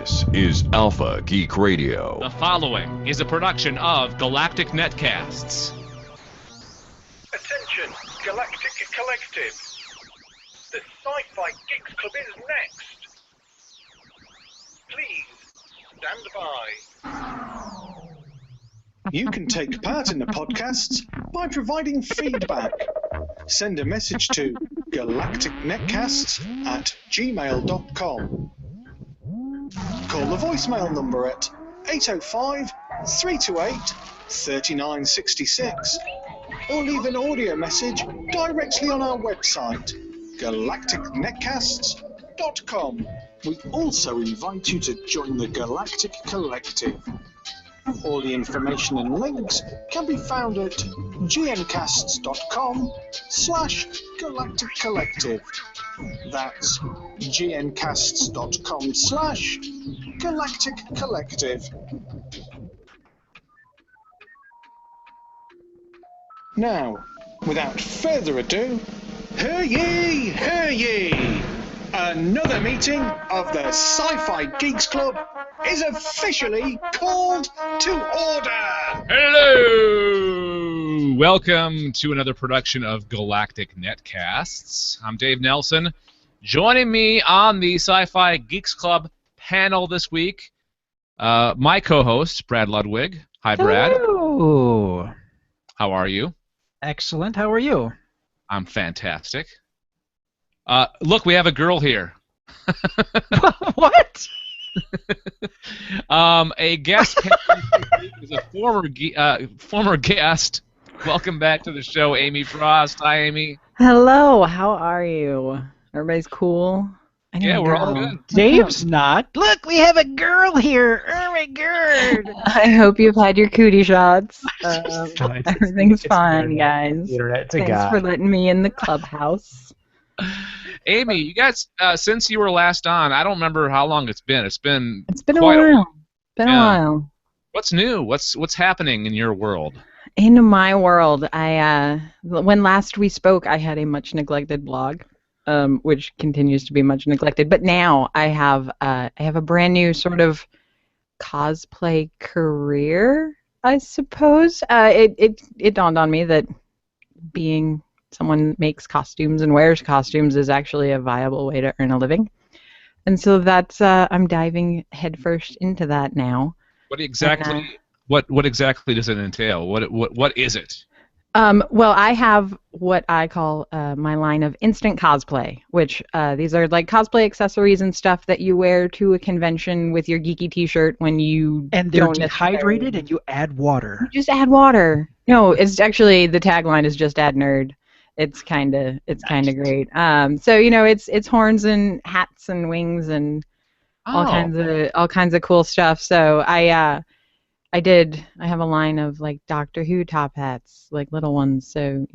This is Alpha Geek Radio. The following is a production of Galactic Netcasts. Attention, Galactic Collective. The SciFi Geeks Club is next. Please, stand by. You can take part in the podcasts by providing feedback. Send a message to galacticnetcasts@gmail.com. Call the voicemail number at 805-328-3966 or leave an audio message directly on our website, galacticnetcasts.com. We also invite you to join the Galactic Collective. All the information and links can be found at gncasts.com/Galactic Collective. That's gncasts.com/Galactic Collective. Now, without further ado, hear ye, hear ye! Another meeting of the SciFi Geeks Club is officially called to order! Hello! Welcome to another production of Galactic Netcasts. I'm Dave Nelson. Joining me on the SciFi Geeks Club panel this week, my co-host, Brad Ludwig. Hi, Brad. Hello! How are you? Excellent. How are you? I'm fantastic. Look, we have a girl here. What? A guest is a former guest. Welcome back to the show, Amy Frost. Hi, Amy. Hello. How are you? Everybody's cool? Yeah, we're all good. Dave's not. Look, we have a girl here. Oh my god. I hope you've had your cootie shots. It's Everything's fine, internet. guys. The internet's a Thanks god. for letting me in the clubhouse. Amy, you guys, since you were last on, I don't remember how long it's been. It's been It's been a quite while. Been a while. What's new? What's happening in your world? In my world, when last we spoke, I had a much neglected blog, which continues to be much neglected. But now I have a brand new sort of cosplay career, I suppose. It dawned on me that being someone makes costumes and wears costumes is actually a viable way to earn a living, and so that's I'm diving headfirst into that now. What exactly does it entail? What is it? Well, I have what I call my line of instant cosplay, which these are like cosplay accessories and stuff that you wear to a convention with your geeky T-shirt when you And they're don't dehydrated, and you add water. You just add water. No, it's actually the tagline is just add nerd. It's kind of great. So it's horns and hats and wings and all kinds of cool stuff. So I have a line of like Doctor Who top hats, like little ones. So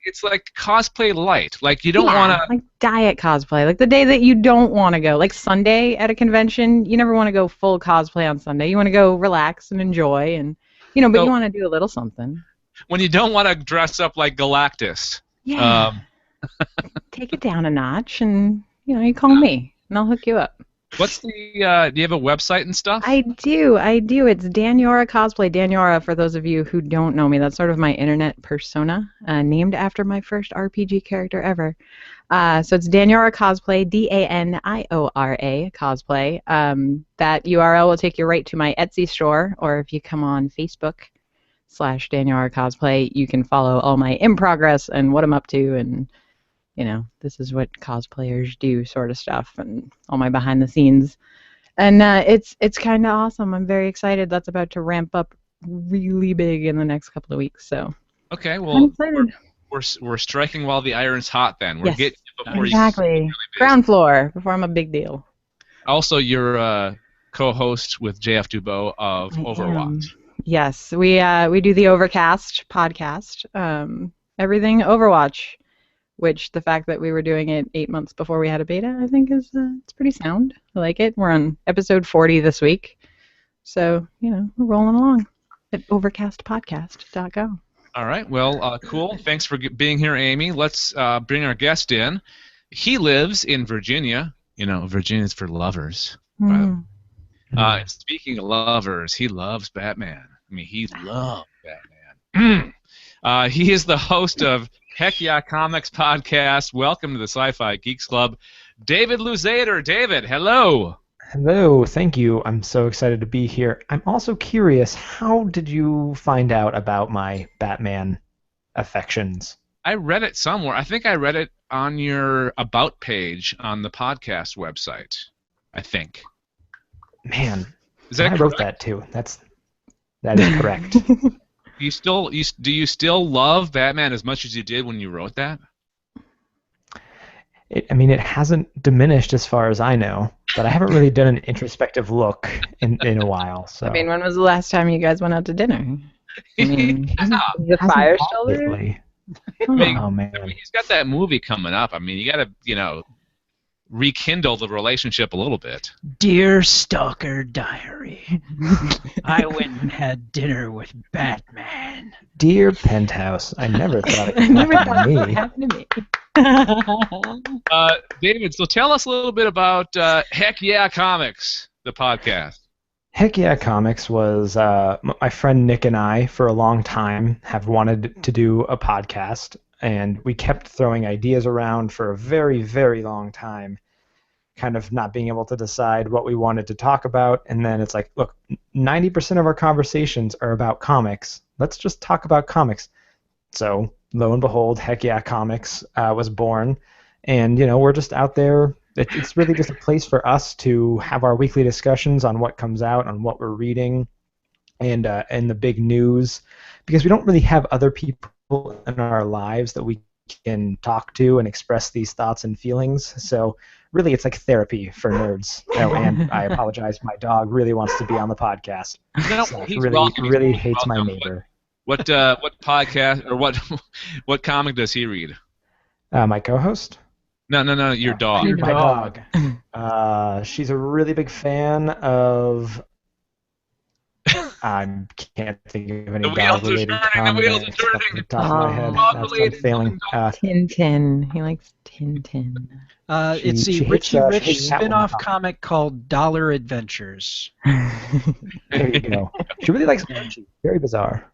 It's like cosplay light. Like you don't want to like diet cosplay. Like the day that you don't want to go, like Sunday at a convention, you never want to go full cosplay on Sunday. You want to go relax and enjoy, and but you want to do a little something. When you don't want to dress up like Galactus. Yeah. Take it down a notch, and you call me, and I'll hook you up. What's the? Do you have a website and stuff? I do. It's Daniora Cosplay. Daniora, for those of you who don't know me, that's sort of my internet persona, named after my first RPG character ever. So it's Daniora Cosplay, Daniora Cosplay. That URL will take you right to my Etsy store, or if you come on Facebook/Daniora Cosplay, you can follow all my in progress and what I'm up to, and this is what cosplayers do sort of stuff, and all my behind the scenes. And it's kind of awesome. I'm very excited. That's about to ramp up really big in the next couple of weeks. So okay, well, we're striking while the iron's hot. Then we're getting it before exactly. You really ground floor before I'm a big deal. Also, you're co-host with JF Dubois of Overwatch. Yes, we do the Overcast podcast. Everything Overwatch. Which the fact that we were doing it 8 months before we had a beta, I think is it's pretty sound. I like it. We're on episode 40 this week, so we're rolling along at overcastpodcast.com. All right. Well, cool. Thanks for being here, Amy. Let's bring our guest in. He lives in Virginia. Virginia's for lovers. Speaking of lovers, he loves Batman. I mean, he loves Batman. He is the host of Heck Yeah Comics podcast. Welcome to the SciFi Geeks Club, David Luzader. David, hello. Hello, thank you. I'm so excited to be here. I'm also curious, how did you find out about my Batman affections? I read it somewhere. I think I read it on your About page on the podcast website, I think. Man, Is that I wrote that too. That is correct. Do you still love Batman as much as you did when you wrote that? It hasn't diminished as far as I know, but I haven't really done an introspective look in a while. So. I mean, when was the last time you guys went out to dinner? I mean, is the Hasn't fire bought still there? lately. Oh man. he's got that movie coming up. I mean, you got to, rekindle the relationship a little bit. Dear Stalker Diary, I went and had dinner with Batman. Dear Penthouse, I never thought it I could never happen thought to it would me. happen to me. David, so tell us a little bit about Heck Yeah Comics, the podcast. Heck Yeah Comics was my friend Nick and I, for a long time, have wanted to do a podcast, and we kept throwing ideas around for a very, very long time, kind of not being able to decide what we wanted to talk about, and then it's like, look, 90% of our conversations are about comics. Let's just talk about comics. So, lo and behold, Heck Yeah Comics was born, and, we're just out there. It's really just a place for us to have our weekly discussions on what comes out, on what we're reading, and the big news, because we don't really have other people in our lives that we can talk to and express these thoughts and feelings. So really, it's like therapy for nerds. And I apologize, my dog really wants to be on the podcast. No, So he's really, welcome. really He's hates my welcome. neighbor. What podcast or what comic does he read? My co-host. No, your dog. My dog. She's a really big fan of. I can't think of any The wheels are dog-related turning, the wheels are comics off turning. the top of my head. Dog-related That's failing. Tintin. He likes Tintin. It's she a hates, Richie she Rich hates that one. spin-off comic called Dollar Adventures. There you go. She really likes Archie. Very bizarre.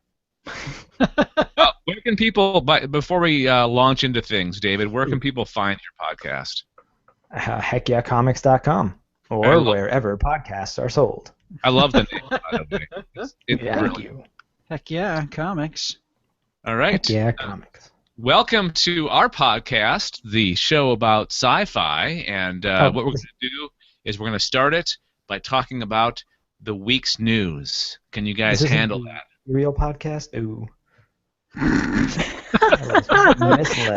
Where can people, before we launch into things, David, where can people find your podcast? HeckYeahComics.com or wherever podcasts are sold. I love the name, by the way. It's Thank really you. Heck yeah, comics. all right. Heck Yeah Comics. Welcome to our podcast, the show about sci-fi, and what we're going to do is we're going to start it by talking about the week's news. Can you guys handle that? Real podcast? Ooh.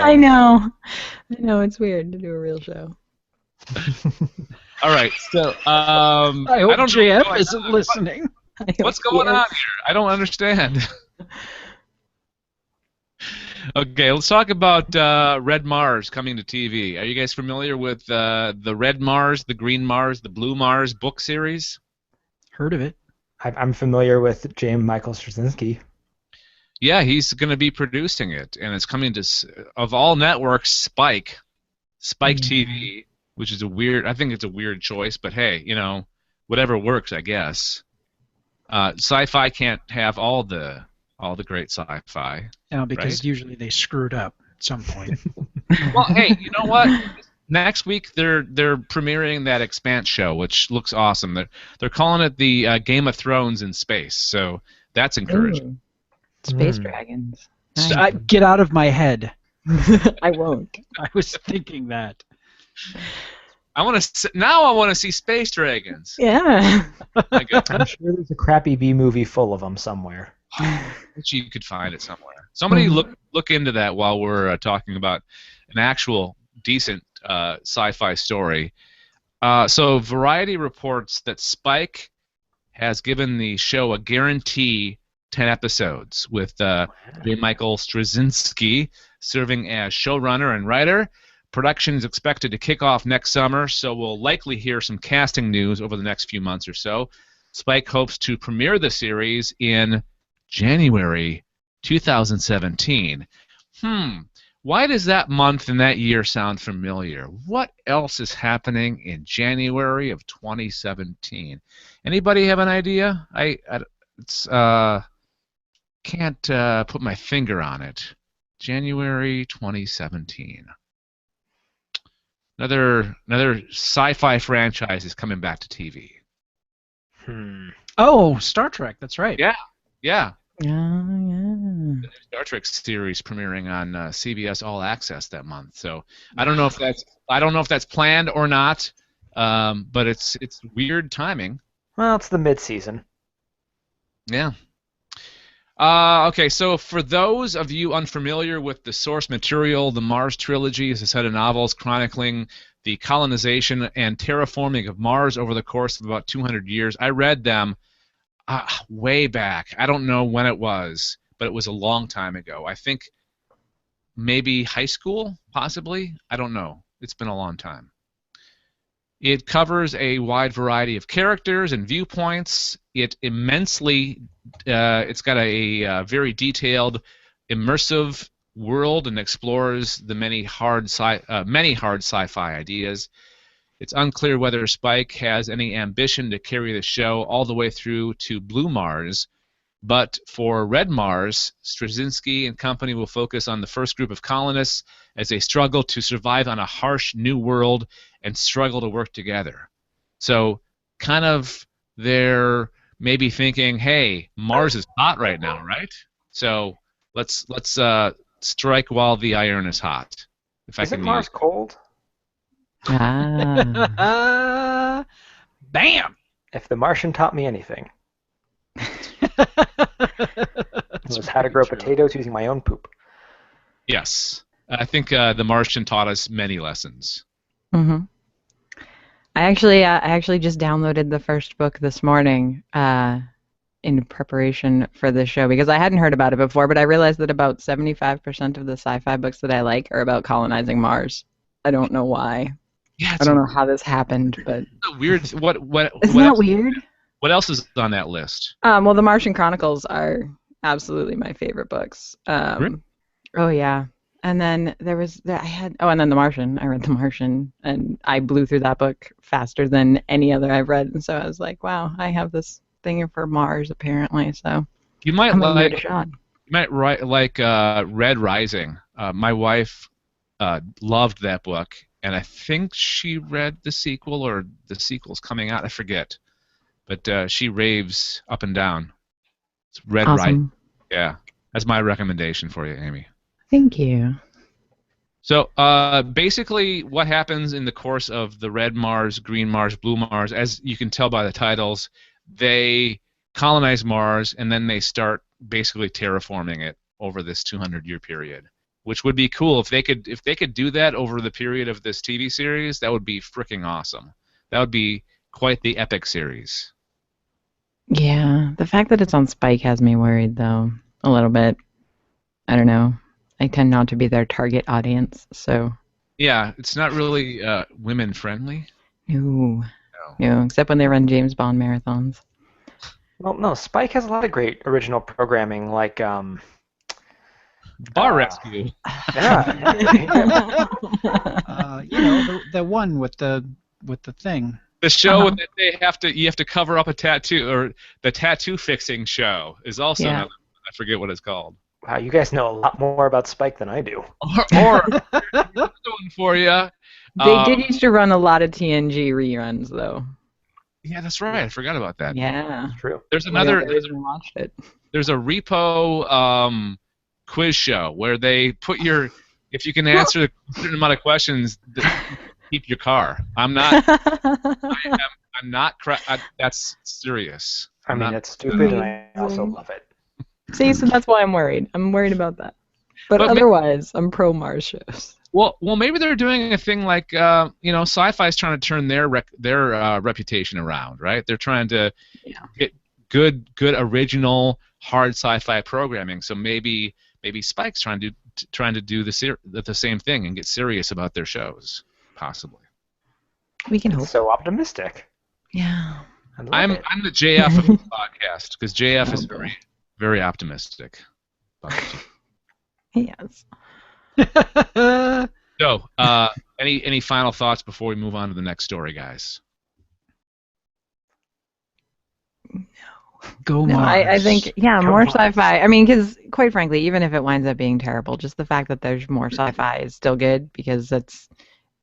I know, it's weird to do a real show. All right, so I hope don't know JF what's isn't listening. what's going on here? I don't understand. Okay, let's talk about Red Mars coming to TV. Are you guys familiar with the Red Mars, the Green Mars, the Blue Mars book series? Heard of it. I'm familiar with James Michael Straczynski. Yeah, he's going to be producing it, and it's coming to, of all networks, Spike TV, which is I think it's a weird choice, but hey, whatever works, I guess. Sci-fi can't have all the great sci-fi. Because right? usually they screwed up at some point. Well, hey, you know what? Next week they're premiering that Expanse show, which looks awesome. They're calling it the Game of Thrones in space, so that's encouraging. Ooh. Space dragons. Get out of my head. I won't. I was thinking that. I want to see space dragons. Yeah. I'm sure there's a crappy B movie full of them somewhere. Bet you could find it somewhere. Somebody look into that while we're talking about an actual decent sci-fi story. So Variety reports that Spike has given the show a guarantee 10 episodes, with J. Michael Straczynski serving as showrunner and writer. Production is expected to kick off next summer, so we'll likely hear some casting news over the next few months or so. Spike hopes to premiere the series in January 2017. Why does that month and that year sound familiar? What else is happening in January of 2017? Anybody have an idea? Can't put my finger on it. January 2017. Another sci-fi franchise is coming back to TV. Oh, Star Trek. That's right. Yeah. Yeah. The new Star Trek series premiering on CBS All Access that month. So I don't know if that's planned or not, but it's weird timing. Well, it's the mid-season. Yeah. Okay, so for those of you unfamiliar with the source material, the Mars trilogy is a set of novels chronicling the colonization and terraforming of Mars over the course of about 200 years. I read them way back. I don't know when it was, but it was a long time ago. I think maybe high school, possibly. I don't know. It's been a long time. It covers a wide variety of characters and viewpoints. It's got a very detailed, immersive world and explores the many hard sci-fi ideas. It's unclear whether Spike has any ambition to carry the show all the way through to Blue Mars, but for Red Mars, Straczynski and company will focus on the first group of colonists as they struggle to survive on a harsh new world and struggle to work together. So kind of they're maybe thinking, hey, Mars is hot right now, right? So let's strike while the iron is hot. Isn't Mars cold? Ah. Bam! If the Martian taught me anything, it was how to grow potatoes using my own poop. Yes. I think The Martian taught us many lessons. Mm-hmm. I actually just downloaded the first book this morning in preparation for this show because I hadn't heard about it before, but I realized that about 75% of the sci-fi books that I like are about colonizing Mars. I don't know why. Yeah, I don't know how this happened, but weird. Isn't that weird? What else is on that list? Well, the Martian Chronicles are absolutely my favorite books. Really? Oh yeah. And then and then The Martian. I read The Martian, and I blew through that book faster than any other I've read. And so I was like, wow, I have this thing for Mars apparently. So You might I'm gonna give like it a shot. Red Rising. My wife loved that book, and I think she read the sequel or the sequel's coming out. I forget, but she raves up and down. It's Red Rising. Awesome. Yeah, that's my recommendation for you, Amy. Thank you. So basically what happens in the course of the Red Mars, Green Mars, Blue Mars, as you can tell by the titles, they colonize Mars and then they start basically terraforming it over this 200-year period, which would be cool. If they could do that over the period of this TV series, that would be freaking awesome. That would be quite the epic series. Yeah, the fact that it's on Spike has me worried, though, a little bit. I don't know. I tend not to be their target audience, so... Yeah, it's not really women-friendly. No, except when they run James Bond marathons. Well, no, Spike has a lot of great original programming, like... Bar Rescue. Yeah. The one with the thing. The show that you have to cover up a tattoo, or the tattoo fixing show is also another, I forget what it's called. Wow, you guys know a lot more about Spike than I do. Or one for you. They did used to run a lot of TNG reruns, though. Yeah, that's right. I forgot about that. Yeah. It's true. There's Watched it. There's a repo quiz show where they put if you can answer a certain amount of questions, keep your car. I'm not. That's serious. I mean, it's stupid, and I also love it. See, so that's why I'm worried. I'm worried about that. But otherwise, I'm pro Mars shows. Well, maybe they're doing a thing like Sci-Fi is trying to turn their reputation around, right? They're trying to get good original hard sci-fi programming. So maybe Spike's trying to do the same thing and get serious about their shows, possibly. We can hope. So optimistic. Yeah. I'm the JF of the podcast because JF is very, very optimistic. Yes. So, any final thoughts before we move on to the next story, guys? Go No, Mars. I think, yeah, Come more on. sci-fi. I mean, because quite frankly, even if it winds up being terrible, just the fact that there's more sci-fi is still good because that's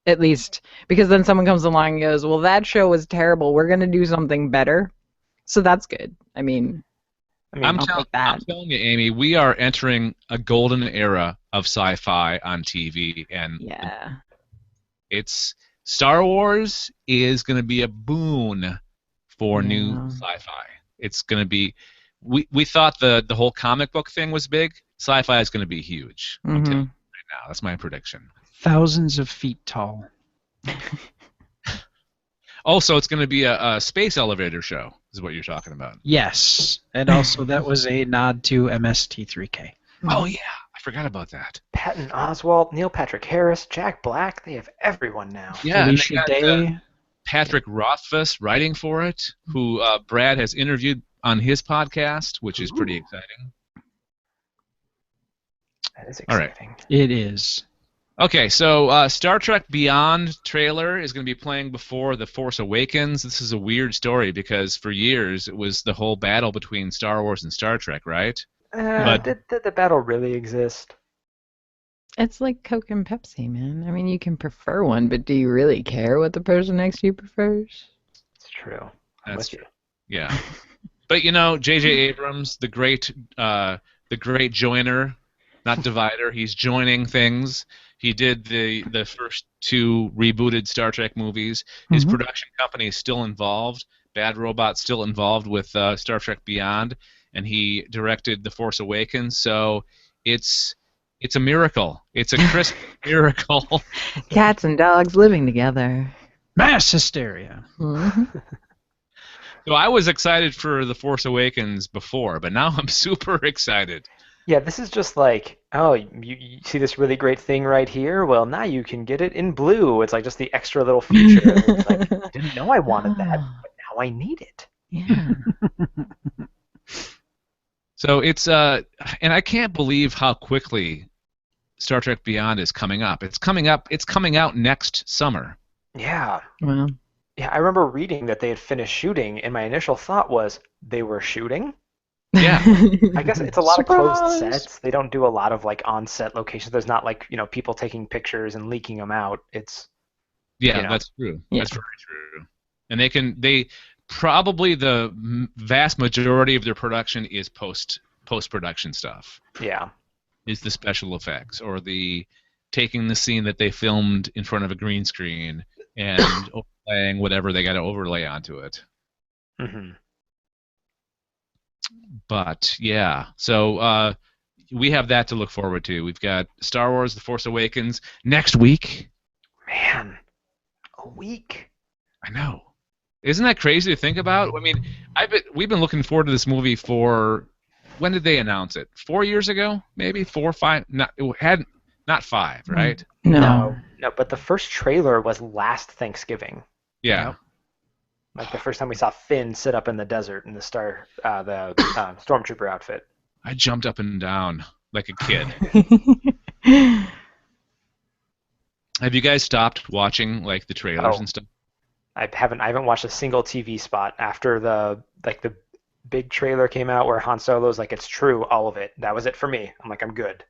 at least because then someone comes along and goes, well, that show was terrible. We're going to do something better. So that's good. I mean, I'm I'll take that. telling you, Amy, we are entering a golden era of sci-fi on TV, and Yeah. it's Star Wars is going to be a boon for new Yeah. sci-fi. It's going to be. We thought the whole comic book thing was big. Sci-fi is going to be huge. I'm telling you right now. That's my prediction. Thousands of feet tall. Also, it's going to be a space elevator show. Is what you're talking about. Yes, and also that was a nod to MST3K. Oh yeah, I forgot about that. Patton Oswalt, Neil Patrick Harris, Jack Black, they have everyone now. Yeah, and they Felicia got, Day. Patrick Rothfuss writing for it, who Brad has interviewed on his podcast, which is pretty exciting. That is All right. exciting. It is. Okay, so Star Trek Beyond trailer is going to be playing before The Force Awakens. This is a weird story because for years it was the whole battle between Star Wars and Star Trek, right? But- Did the battle really exist? It's like Coke and Pepsi, man. I mean, you can prefer one, but do you really care what the person next to you prefers? It's true. I'm That's with you. Yeah. But you know, J.J. Abrams, the great joiner, not divider, he's joining things. He did the first two rebooted Star Trek movies. His production company is still involved. Bad Robot's still involved with Star Trek Beyond, and he directed The Force Awakens. So it's a miracle. It's a crisp miracle. Cats and dogs living together. Mass hysteria. Mhm. So I was excited for The Force Awakens before, but now I'm super excited. Yeah, this is just like, oh, you see this really great thing right here? Well, now you can get it in blue. It's like just the extra little feature. It's like, I didn't know I wanted that, but now I need it. Yeah. So it's and I can't believe how quickly Star Trek Beyond is coming up. It's coming out next summer. Yeah. Well. Yeah, I remember reading that they had finished shooting, and my initial thought was, they were shooting? Yeah. I guess it's a lot of closed Surprise! sets. They don't do a lot of like on-set locations. There's not like, people taking pictures and leaking them out. It's Yeah, You know. that's true. Yeah. That's very true. And they probably the vast majority of their production is post-production stuff. yeah. Is the special effects or the taking the scene that they filmed in front of a green screen and overlaying whatever they got to overlay onto it. hmm But yeah, so we have that to look forward to. We've got Star Wars: The Force Awakens next week. Man, a week. I know. Isn't that crazy to think about? I mean, we've been looking forward to this movie for when did they announce it? 4 years ago, maybe 4 or 5. Not 5, right? No. No, but the first trailer was last Thanksgiving. Yeah. Like the first time we saw Finn sit up in the desert in the stormtrooper outfit. I jumped up and down like a kid. Have you guys stopped watching like the trailers Oh. and stuff? I haven't watched a single TV spot after the big trailer came out where Han Solo's like, it's true, all of it. That was it for me. I'm like, I'm good.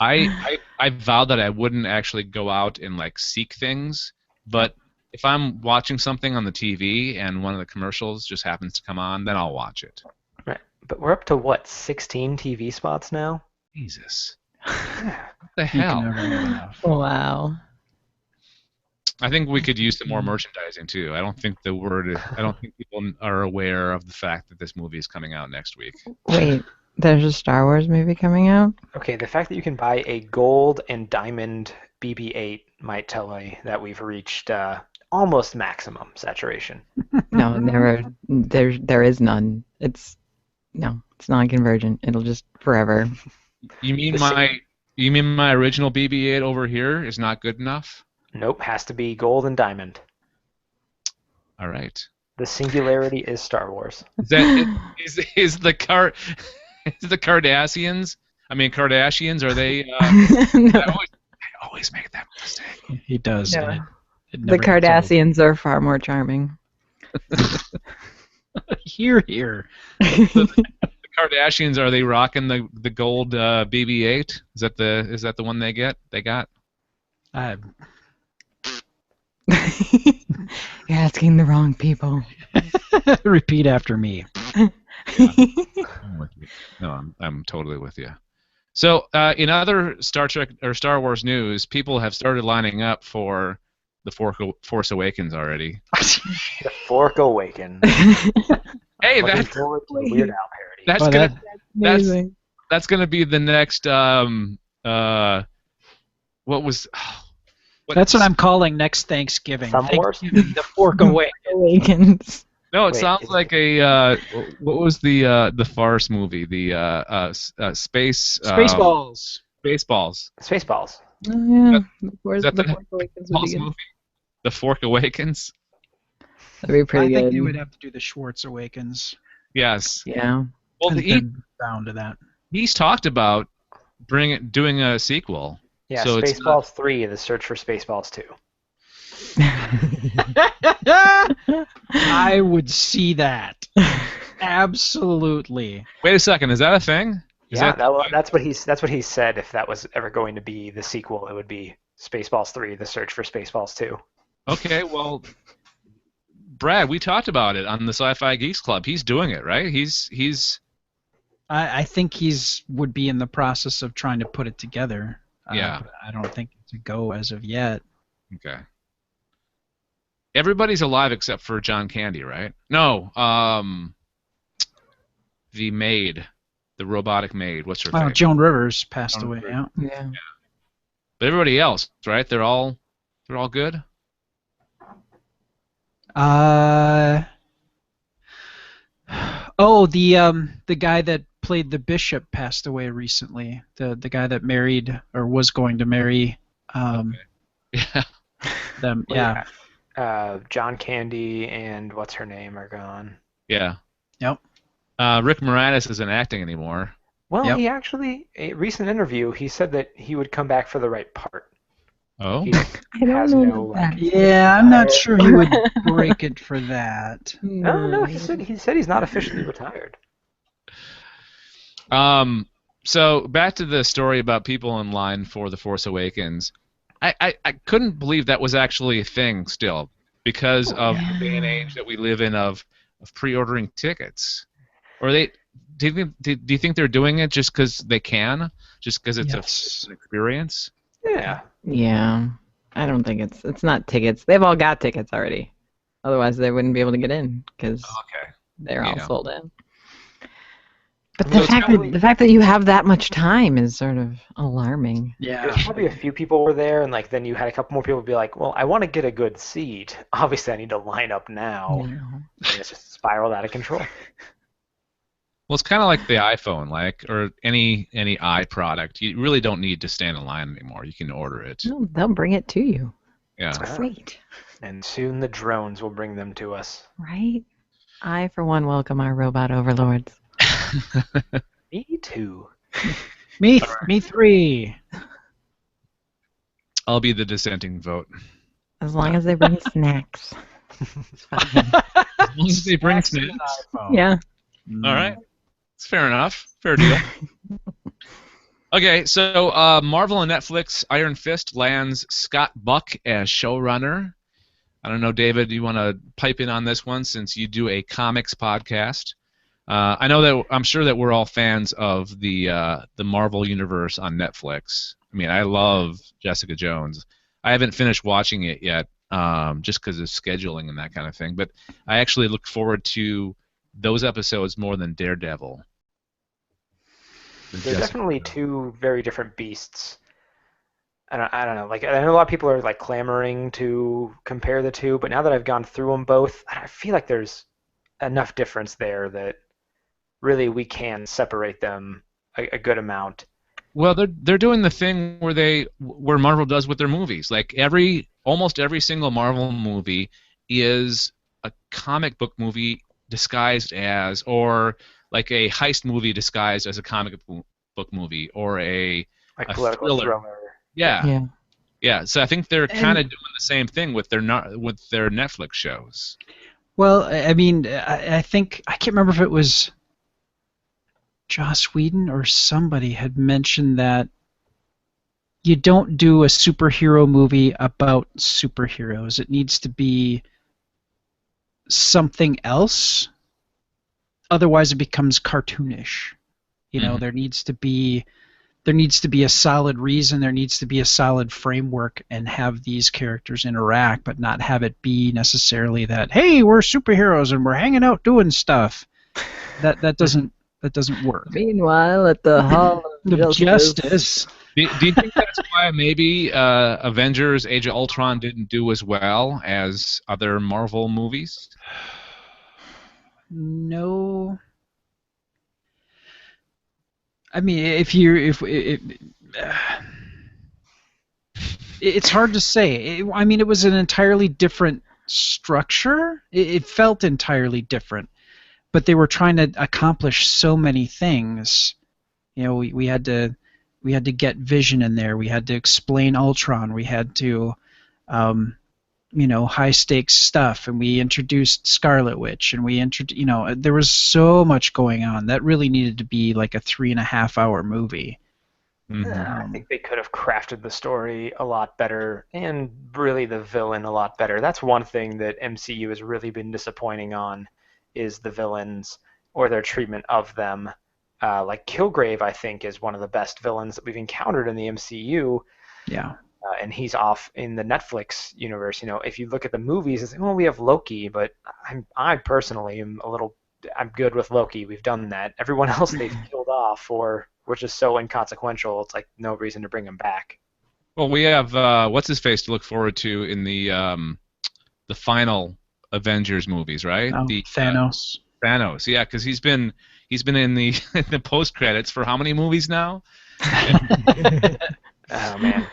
I vowed that I wouldn't actually go out and like seek things, but if I'm watching something on the TV and one of the commercials just happens to come on, then I'll watch it. Right. But we're up to what, 16 TV spots now? Jesus. Yeah. What the You can hell? never have enough. Wow. I think we could use some more merchandising too. I don't think people are aware of the fact that this movie is coming out next week. Wait, there's a Star Wars movie coming out? Okay, the fact that you can buy a gold and diamond BB-8 might tell me that we've reached almost maximum saturation. No, never. There is none. It's non-convergent. It'll just forever. You mean The my original BB-8 over here is not good enough? Nope, has to be gold and diamond. All right. The singularity is Star Wars. Is the Cardassians I mean, Kardashians, are they? No. They always make that mistake. He does. No. and it The never gets old. Cardassians are far more charming. Here. The Kardashians, are they rocking the gold BB-8? Is that the one they got? You're asking the wrong people. Repeat after me. I'm with you. No, I'm totally with you. So, in other Star Trek or Star Wars news, people have started lining up for the Force Awakens already. The Fork Awakens. Hey, Looking forward to the Weird Al parody. that's Oh, gonna Amazing. that's gonna be the next what was That's what I'm calling next Thanksgiving. Thumb Wars? Thanksgiving, the Fork Away. Awakens. No, it Wait, sounds is like a what was the farce movie? The space Spaceballs. Spaceballs. Spaceballs. Oh, yeah. Is that The the Force Awakens would be False good. movie? The Fork Awakens. That'd be I pretty think good. they would have to do the Schwartz Awakens. Yes. Yeah. Well, I think they're bound to that. he's talked about doing a sequel. Yeah, So it's Spaceballs 3, The Search for Spaceballs 2. I would see that. Absolutely. Wait a second, is that a thing? Is Yeah, that that's what he said. If that was ever going to be the sequel, it would be Spaceballs 3, The Search for Spaceballs 2. okay? Well, Brad, we talked about it on the Sci-Fi Geeks Club. He's doing it, right? He's I think would be in the process of trying to put it together. Yeah. But I don't think it's a go as of yet. okay. Everybody's alive except for John Candy, right? No, the maid, the robotic maid. What's her Well, face? Joan Rivers passed Joan away. Rivers. Yeah. Yeah. But everybody else, right? They're all good. Oh, the guy that played the bishop passed away recently. The guy that married or was going to marry Yeah. them. Well, Yeah. John Candy and what's her name are gone. Yeah. Yep. Rick Moranis isn't acting anymore. Well, Yep. he actually, a recent interview, he said that he would come back for the right part. Oh. He I don't has know no, about that. Yeah, I'm not sure he would break it for that. No, he said he's not officially retired. So back to the story about people in line for The Force Awakens. I couldn't believe that was actually a thing still because of the day and age that we live in of pre-ordering tickets. Or do you think they're doing it just because they can? Just because it's Yes. an experience? Yeah. Yeah. I don't think it's not tickets. They've all got tickets already. Otherwise, they wouldn't be able to get in because Okay. they're all Yeah. sold in. But So the it's fact that you have that much time is sort of alarming. Yeah. There's probably a few people were there, and then you had a couple more people be like, "Well, I want to get a good seat. Obviously, I need to line up now." Yeah. And it's just spiraled out of control. Well, it's kind of like the iPhone, or any i product. You really don't need to stand in line anymore. You can order it. No, they'll bring it to you. Yeah. Great. And soon the drones will bring them to us. Right? I, for one, welcome our robot overlords. Me too. Me three. I'll be the dissenting vote. As long as they bring snacks. It's fine. As long as they bring Snacks and an snacks. iPhone. Yeah. All right. It's fair enough. Fair deal. Okay, so Marvel and Netflix Iron Fist lands Scott Buck as showrunner. I don't know, David, do you want to pipe in on this one since you do a comics podcast? I'm sure that we're all fans of the Marvel universe on Netflix. I mean, I love Jessica Jones. I haven't finished watching it yet, just because of scheduling and that kind of thing. But I actually look forward to those episodes more than Daredevil. They're definitely two very different beasts. I don't know. I know a lot of people are clamoring to compare the two, but now that I've gone through them both, I feel like there's enough difference there that really we can separate them a good amount. Well, they're doing the thing where Marvel does with their movies. Almost every single Marvel movie is a comic book movie disguised as, or like a heist movie disguised as a comic book movie or a political thriller. thriller. Yeah. Yeah. So I think they're kind of And- doing the same thing with their Netflix shows. Well, I mean, I think I can't remember if it was Joss Whedon or somebody had mentioned that you don't do a superhero movie about superheroes. It needs to be something else. Otherwise, it becomes cartoonish. You know, Mhm. there needs to be a solid reason. There needs to be a solid framework, and have these characters interact, but not have it be necessarily that, hey, we're superheroes and we're hanging out doing stuff. That doesn't work. Meanwhile, at the Hall of Of Justice. justice. Do you think that's why maybe Avengers: Age of Ultron didn't do as well as other Marvel movies? No. I mean, if it's hard to say. I mean, it was an entirely different structure. It felt entirely different, but they were trying to accomplish so many things. You know, we had to get Vision in there. We had to explain Ultron. We had to, high stakes stuff, and we introduced Scarlet Witch, and there was so much going on that really needed to be like a 3.5-hour movie. I think they could have crafted the story a lot better, and really the villain a lot better. That's one thing that MCU has really been disappointing on, is the villains or their treatment of them. Like Kilgrave, I think, is one of the best villains that we've encountered in the MCU. Yeah. And he's off in the Netflix universe. You know, if you look at the movies, it's like, well, we have Loki, but I personally am I'm good with Loki. We've done that. Everyone else they've killed off, or which is so inconsequential. It's like no reason to bring him back. Well, we have what's his face to look forward to in the final Avengers movies, right? Oh, Thanos. Thanos, yeah, because he's been in the in the post credits for how many movies now? Oh man.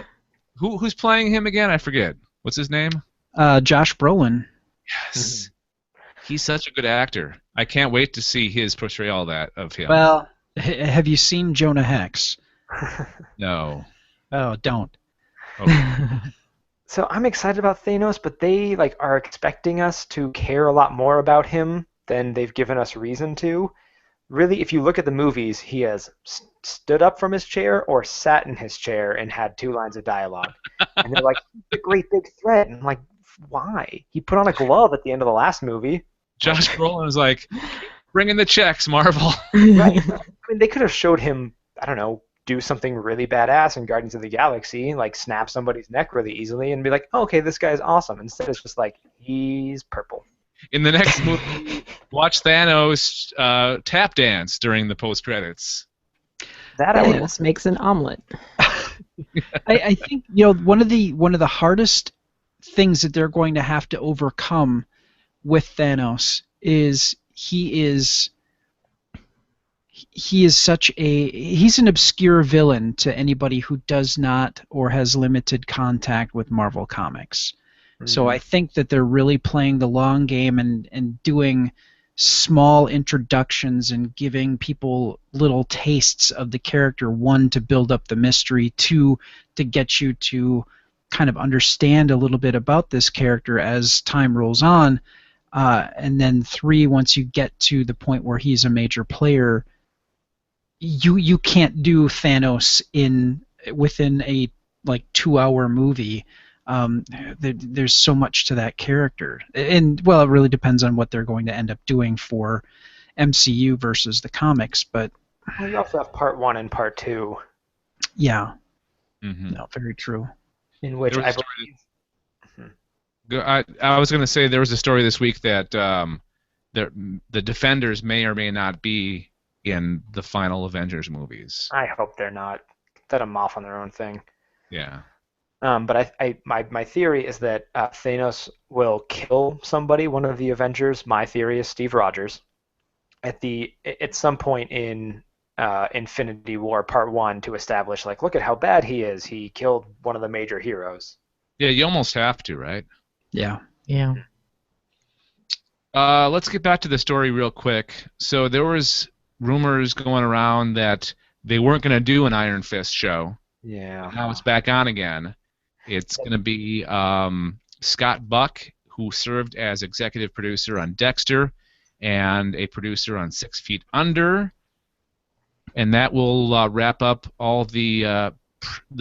Who's playing him again? I forget. What's his name? Josh Brolin. Yes. He's such a good actor. I can't wait to see his portrayal of him. Well, have you seen Jonah Hex? No. Oh, don't. Okay. So I'm excited about Thanos, but they are expecting us to care a lot more about him than they've given us reason to. Really, if you look at the movies, he has stood up from his chair or sat in his chair and had 2 lines of dialogue. And they're like, the great big threat. And I'm like, why? He put on a glove at the end of the last movie. Josh Brolin was like, bring in the checks, Marvel. Right. I mean, they could have showed him, I don't know, do something really badass in Guardians of the Galaxy, like snap somebody's neck really easily and be like, oh, okay, this guy's awesome. Instead, it's just like, he's purple. In the next movie, watch Thanos tap dance during the post credits. That I would. Thanos makes an omelet. I think one of the hardest things that they're going to have to overcome with Thanos is he's an obscure villain to anybody who does not or has limited contact with Marvel Comics. So I think that they're really playing the long game and doing small introductions and giving people little tastes of the character. 1, to build up the mystery. 2, to get you to kind of understand a little bit about this character as time rolls on. And then 3, once you get to the point where he's a major player, you can't do Thanos within a 2-hour movie. There's so much to that character, and well, it really depends on what they're going to end up doing for MCU versus the comics. But Well, you also have part 1 and part 2. Yeah, Mm-hmm. no, very true. In which There I was a believe. I was going to say there was a story this week that the Defenders may or may not be in the final Avengers movies. I hope they're not. Let them off on their own thing. Yeah. But my theory is that Thanos will kill somebody, one of the Avengers. My theory is Steve Rogers. At some point in Infinity War Part 1 to establish, look at how bad he is. He killed one of the major heroes. Yeah, you almost have to, right? Yeah. Yeah. Let's get back to the story real quick. So there was rumors going around that they weren't going to do an Iron Fist show. Yeah. Now it's back on again. It's going to be Scott Buck, who served as executive producer on Dexter and a producer on 6 Feet Under. And that will wrap up all the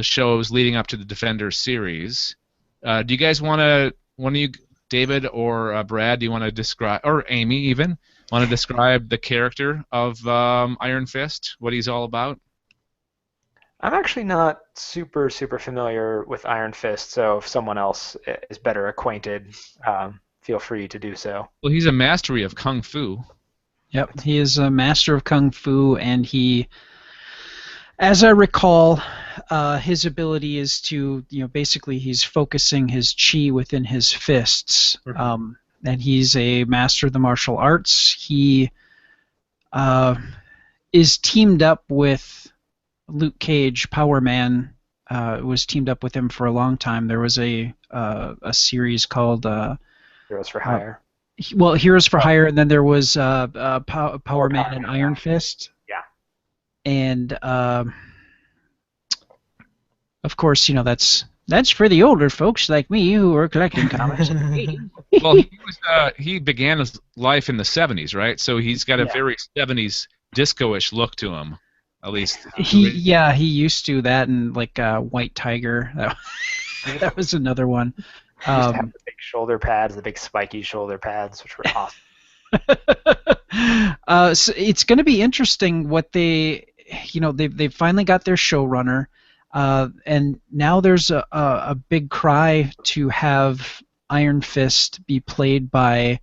shows leading up to the Defenders series. Do you guys want to, one of you, David or Brad, do you want to describe, or Amy even, want to describe the character of Iron Fist, what he's all about? I'm actually not super familiar with Iron Fist, so if someone else is better acquainted, feel free to do so. Well, he's a mastery of Kung Fu. Yep, he is a master of Kung Fu, and he, as I recall, his ability is to, basically he's focusing his chi within his fists, and he's a master of the martial arts. He is teamed up with Luke Cage, Power Man, was teamed up with him for a long time. There was a series called Heroes for Hire. Heroes for Hire, and then there was Power Man and Iron Fist. Yeah. And of course, that's for the older folks like me who were collecting comics in the 80s. Well, he began his life in the 70s, right? So he's got a very 70s disco-ish look to him, at least. He used to that, and like White Tiger. That was another one. He used to have the big shoulder pads, the big spiky shoulder pads, which were awesome. So it's going to be interesting what they finally got their showrunner, and now there's a big cry to have Iron Fist be played by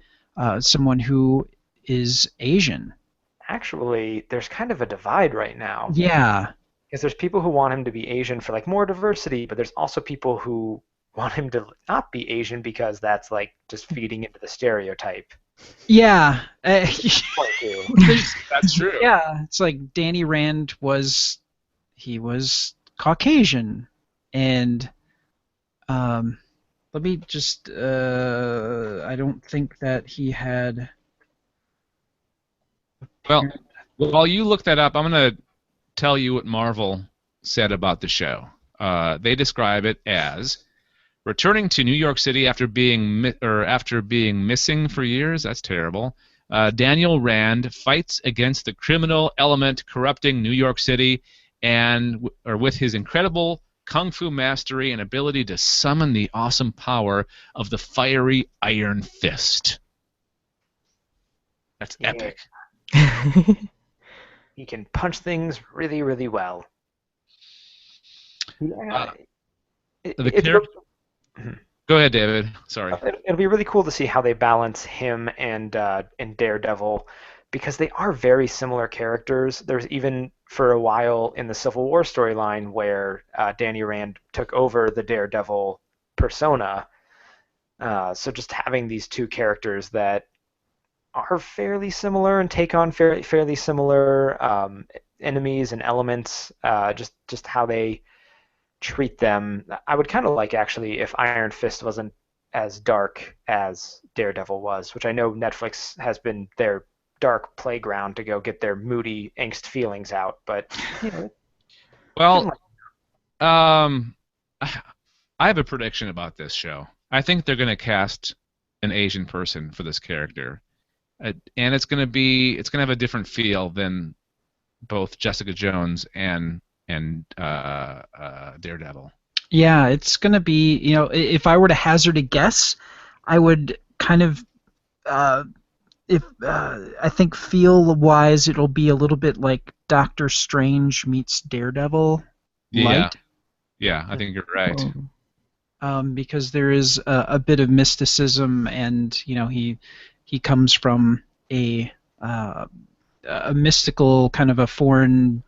someone who is Asian. Actually, there's kind of a divide right now. Yeah. Because there's people who want him to be Asian for like more diversity, but there's also people who want him to not be Asian because that's like just feeding into the stereotype. Yeah. That's true. Yeah, it's like Danny Rand was Caucasian, and let me just I don't think that he had. Well, while you look that up, I'm going to tell you what Marvel said about the show. They describe it as returning to New York City after being missing for years. That's terrible. Daniel Rand fights against the criminal element corrupting New York City, with his incredible kung fu mastery and ability to summon the awesome power of the fiery Iron Fist. That's epic. He can punch things really, really well. Go ahead, David. Sorry. It'll be really cool to see how they balance him and Daredevil, because they are very similar characters. There's even for a while in the Civil War storyline where Danny Rand took over the Daredevil persona. So just having these two characters that are fairly similar and take on fairly similar enemies and elements, just how they treat them. I would kind of like, actually, if Iron Fist wasn't as dark as Daredevil was, which I know Netflix has been their dark playground to go get their moody angst feelings out, but well, I have a prediction about this show. I think they're going to cast an Asian person for this character, and it's going to have a different feel than both Jessica Jones and Daredevil. Yeah, it's going to be, if I were to hazard a guess, I would kind of, I think feel-wise, it'll be a little bit like Doctor Strange meets Daredevil light. Yeah, I think you're right. Because there is a bit of mysticism, and he comes from a mystical kind of a foreign,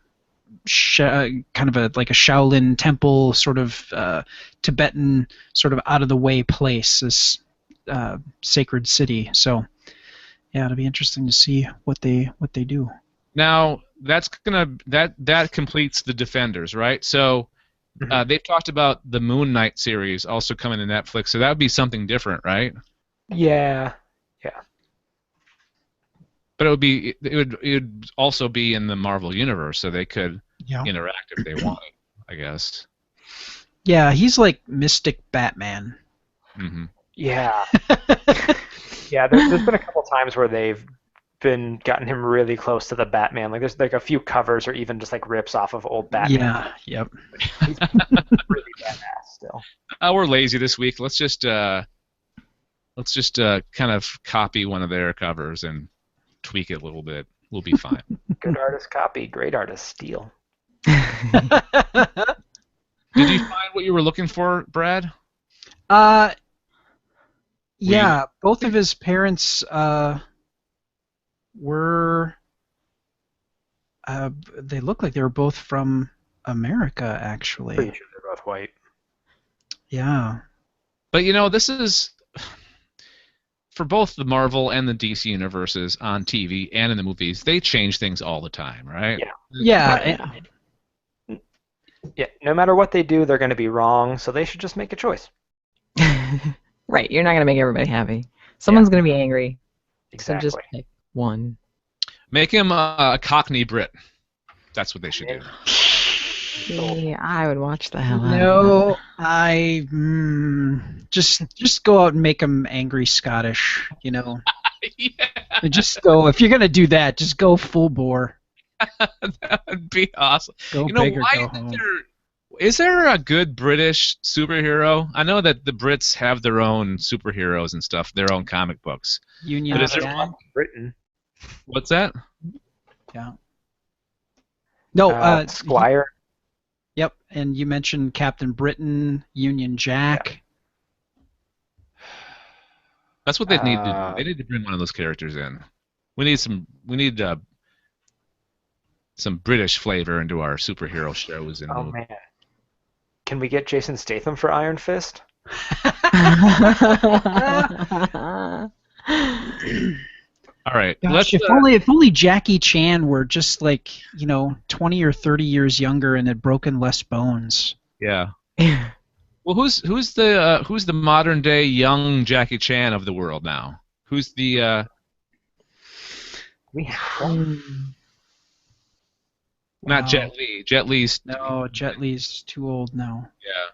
kind of like a Shaolin temple, sort of Tibetan, sort of out of the way place, this sacred city. So yeah, it'll be interesting to see what they do. Now that completes the Defenders, right? So they've talked about the Moon Knight series also coming to Netflix, so that would be something different, right? Yeah. But it would also be in the Marvel universe, so they could Yeah. interact if they wanted, I guess. Yeah, he's like Mystic Batman. Hmm. Yeah. Yeah, there's been a couple times where they've gotten him really close to the Batman. Like there's like a few covers or even just like rips off of old Batman. Yeah, yep. He's really badass still. We're lazy this week. Let's just kind of copy one of their covers and tweak it a little bit. We'll be fine. Good artist copy, great artist steal. Did you find what you were looking for, Brad? Yeah, both of his parents were. They look like they were both from America, actually. Pretty sure they're both white. Yeah. But this is for both the Marvel and the DC universes on TV and in the movies. They change things all the time, right? Yeah. Yeah. Yeah, no matter what they do, they're going to be wrong, so they should just make a choice. Right, you're not going to make everybody happy. Someone's going to be angry. Exactly. So just pick one. Make him a Cockney Brit. That's what they should do. Yeah, I would watch the hell out of No, just go out and make him angry Scottish. Yeah. Just go. If you're gonna do that, just go full bore. That would be awesome. Go big or why go isn't home. is there a good British superhero? I know that the Brits have their own superheroes and stuff, their own comic books. Union But is there Jack. one? Britain. What's that? Yeah. No. Squire. Yep. And you mentioned Captain Britain, Union Jack. That's what they need to do. They need to bring one of those characters in. We need some British flavor into our superhero shows and Oh movies. man. Can we get Jason Statham for Iron Fist? All right. Gosh, if only Jackie Chan were just like 20 or 30 years younger and had broken less bones. Yeah. Well, who's the modern day young Jackie Chan of the world now? Who's the We have one. not Wow. Jet Li? Jet Li's No, Jet Li's too old now. yeah.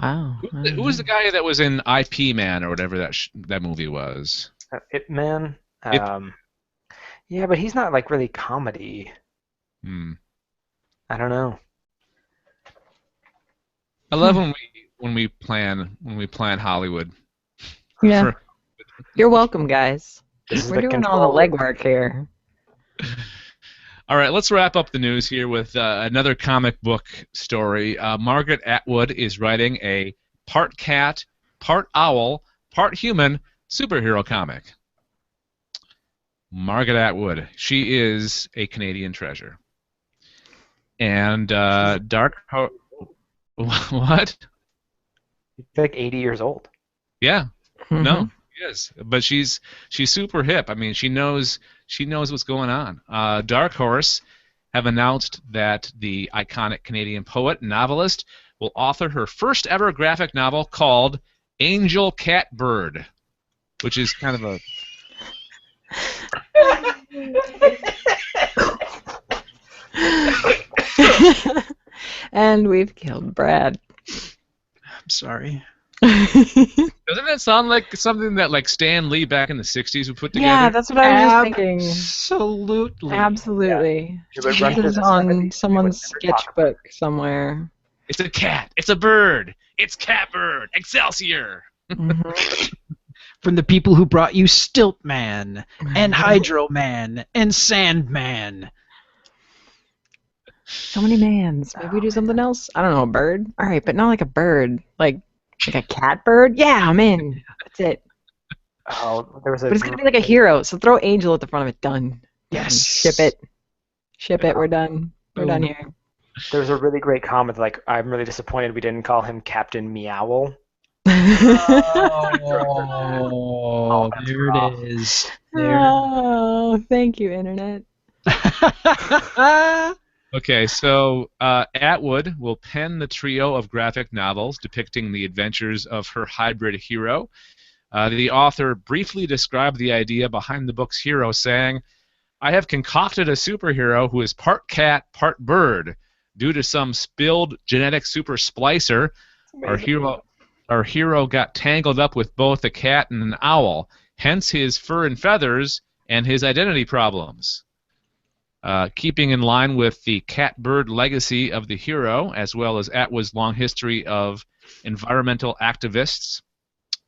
Wow. Who was the guy that was in IP Man or whatever that movie was? Ip Man. Yeah, but he's not like really comedy. Hmm. I don't know. I love when we plan Hollywood. Yeah. For- You're welcome, guys. This is We're the doing all the control. legwork here. All right, let's wrap up the news here with another comic book story. Margaret Atwood is writing a part cat, part owl, part human superhero comic. Margaret Atwood, she is a Canadian treasure. And what? He's like 80 years old. Yeah. Mhm. No, she is. But she's super hip. I mean, she knows what's going on. Dark Horse have announced that the iconic Canadian poet and novelist will author her first ever graphic novel called Angel Catbird, which is kind of a And we've killed Brad. I'm sorry. doesn't that sound like something that like Stan Lee back in the 60s would put together? Yeah, that's what I was just thinking. Absolutely. Absolutely. It would This run to is the on 70s, someone's we would never talk sketchbook somewhere. It's a cat. It's a bird. It's Catbird. Excelsior. Mhm. From the people who brought you Stiltman and Hydro Man and Sandman. So many mans. Maybe we do something else? I don't know, a bird? All right, but not like a bird. Like a cat bird? Yeah, I'm in. That's it. Oh, there was a. But it's going to be like a hero, so throw Angel at the front of it. Done. Yes. Ship it. Ship it. We're done. We're done here. There was a really great comment. Like, I'm really disappointed we didn't call him Captain Meowl. Oh, there it is. There. Oh, thank you, Internet. Okay, so Atwood will pen the trio of graphic novels depicting the adventures of her hybrid hero. The author briefly described the idea behind the book's hero, saying, I have concocted a superhero who is part cat, part bird. Due to some spilled genetic super splicer, our hero got tangled up with both a cat and an owl, hence his fur and feathers and his identity problems. Keeping in line with the cat-bird legacy of the hero, as well as Atwood's long history of environmental activists,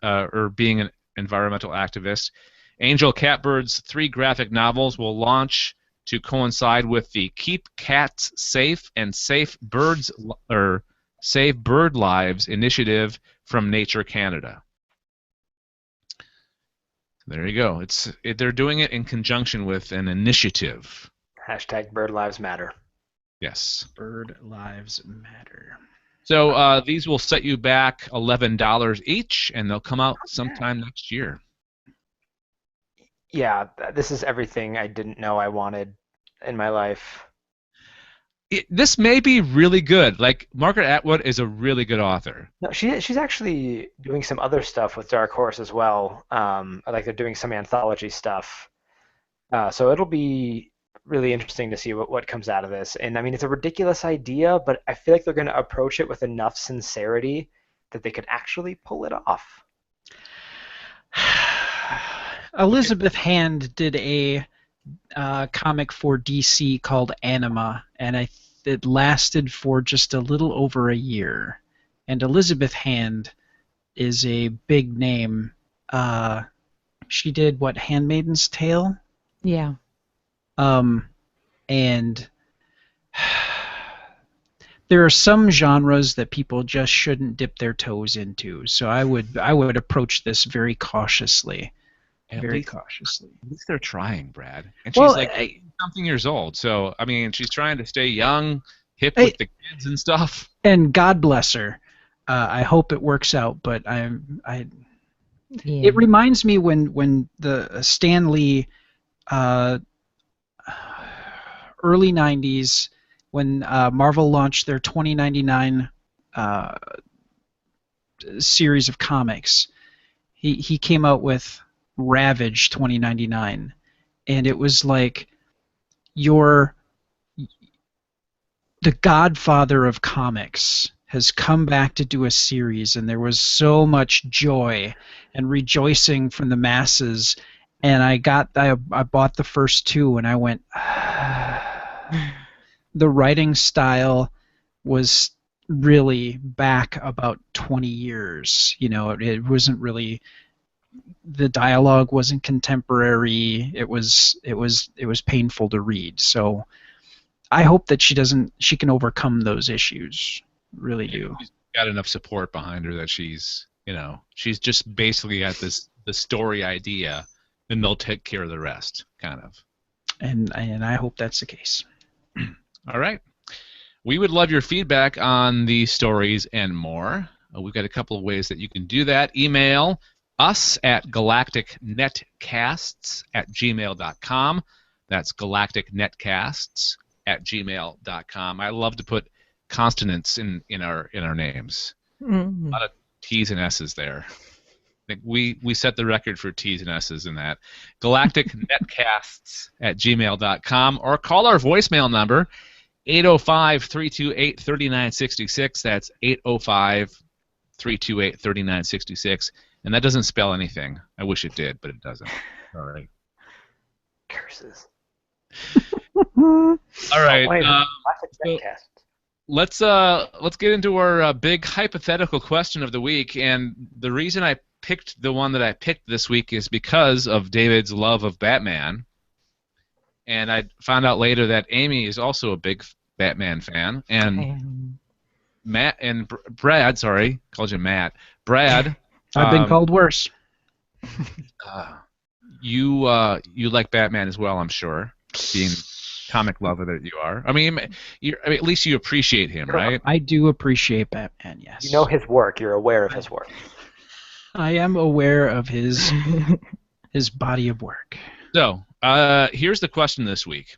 or being an environmental activist, Angel Catbird's 3 graphic novels will launch to coincide with the Keep Cats Safe and Save Bird Lives initiative from Nature Canada. There you go. They're doing it in conjunction with an initiative. Hashtag Bird Lives Matter. Yes. Bird Lives Matter. So these will set you back $11 each, and they'll come out sometime next year. Yeah, this is everything I didn't know I wanted in my life. This may be really good. Like, Margaret Atwood is a really good author. No, she's actually doing some other stuff with Dark Horse as well. Like they're doing some anthology stuff. So it'll be really interesting to see what comes out of this. And I mean, it's a ridiculous idea, but I feel like they're going to approach it with enough sincerity that they could actually pull it off. Elizabeth Hand did a comic for DC called Anima, and it lasted for just a little over a year. And Elizabeth Hand is a big name. She did what, Handmaid's Tale? Yeah. And there are some genres that people just shouldn't dip their toes into. So I would approach this very cautiously. Very cautiously. At least they're trying, Brad. And she's something years old. So, I mean, she's trying to stay young, hip with the kids and stuff. And God bless her. I hope it works out, but it reminds me when the Stan Lee early 90s, when Marvel launched their 2099 series of comics, he came out with Ravage 2099, and it was like the godfather of comics has come back to do a series, and there was so much joy and rejoicing from the masses, and I bought the first 2, and I went, the writing style was really back about 20 years. You know, it wasn't really, the dialogue wasn't contemporary. It was painful to read. So I hope that she can overcome those issues. Really do. She's got enough support behind her that she's just basically got the story idea, and they'll take care of the rest, kind of. And I hope that's the case. All right. We would love your feedback on these stories and more. We've got a couple of ways that you can do that. Email us at galacticnetcasts@gmail.com. That's galacticnetcasts@gmail.com. I love to put consonants in our names. Mm-hmm. A lot of T's and S's there. I think we set the record for T's and S's in that. galacticnetcasts@gmail.com, or call our voicemail number, 805-328-3966. That's 805-328-3966. And that doesn't spell anything. I wish it did, but it doesn't. All right. Curses. All right. So let's get into our big hypothetical question of the week. And the reason I picked the one that I picked this week is because of David's love of Batman. And I found out later that Amy is also a big Batman fan. And Matt and Brad, sorry, called you Matt. Brad. I've been called worse. You like Batman as well, I'm sure, being comic lover that you are. I mean, at least you appreciate him, right? I do appreciate Batman, yes. You know his work. You're aware of his work. I am aware of his body of work. So, here's the question this week,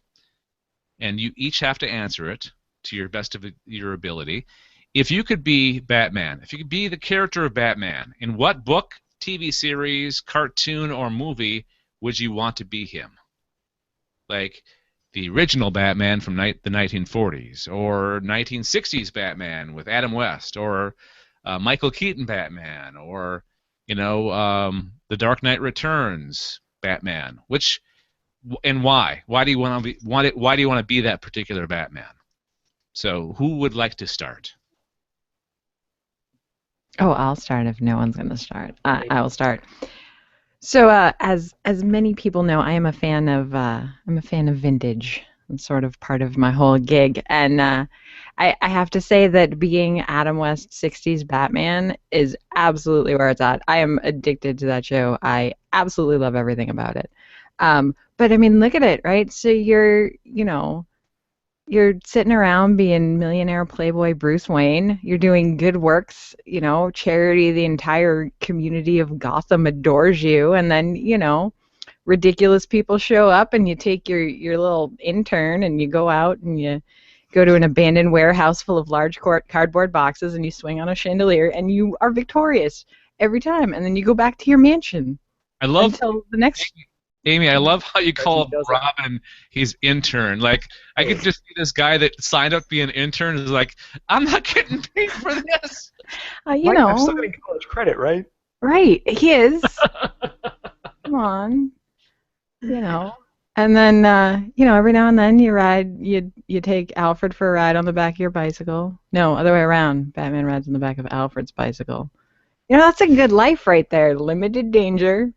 and you each have to answer it to your best of your ability. If you could be Batman, if you could be the character of Batman, in what book, TV series, cartoon, or movie would you want to be him? like the original Batman from the 1940s, or 1960s Batman with Adam West, or Michael Keaton Batman, or the Dark Knight Returns Batman. Which and why? Why do you want to be? Why do you want to be that particular Batman? So who would like to start? Oh, I'll start if no one's going to start. I will start. So, as many people know, I'm a fan of vintage. It's sort of part of my whole gig, and I have to say that being Adam West's '60s Batman is absolutely where it's at. I am addicted to that show. I absolutely love everything about it. But I mean, look at it, right? So you're sitting around being millionaire playboy Bruce Wayne. You're doing good works, charity. The entire community of Gotham adores you. And then, ridiculous people show up and you take your little intern and you go out and you go to an abandoned warehouse full of large cardboard boxes and you swing on a chandelier and you are victorious every time. And then you go back to your mansion. I love until the next... Amy, I love how you call Robin his intern. Like, I could just see this guy that signed up to be an intern is like, I'm not getting paid for this. I'm still getting college credit, right? Right, he is. Come on. And then, every now and then you take Alfred for a ride on the back of your bicycle. No, other way around. Batman rides on the back of Alfred's bicycle. That's a good life right there. Limited danger.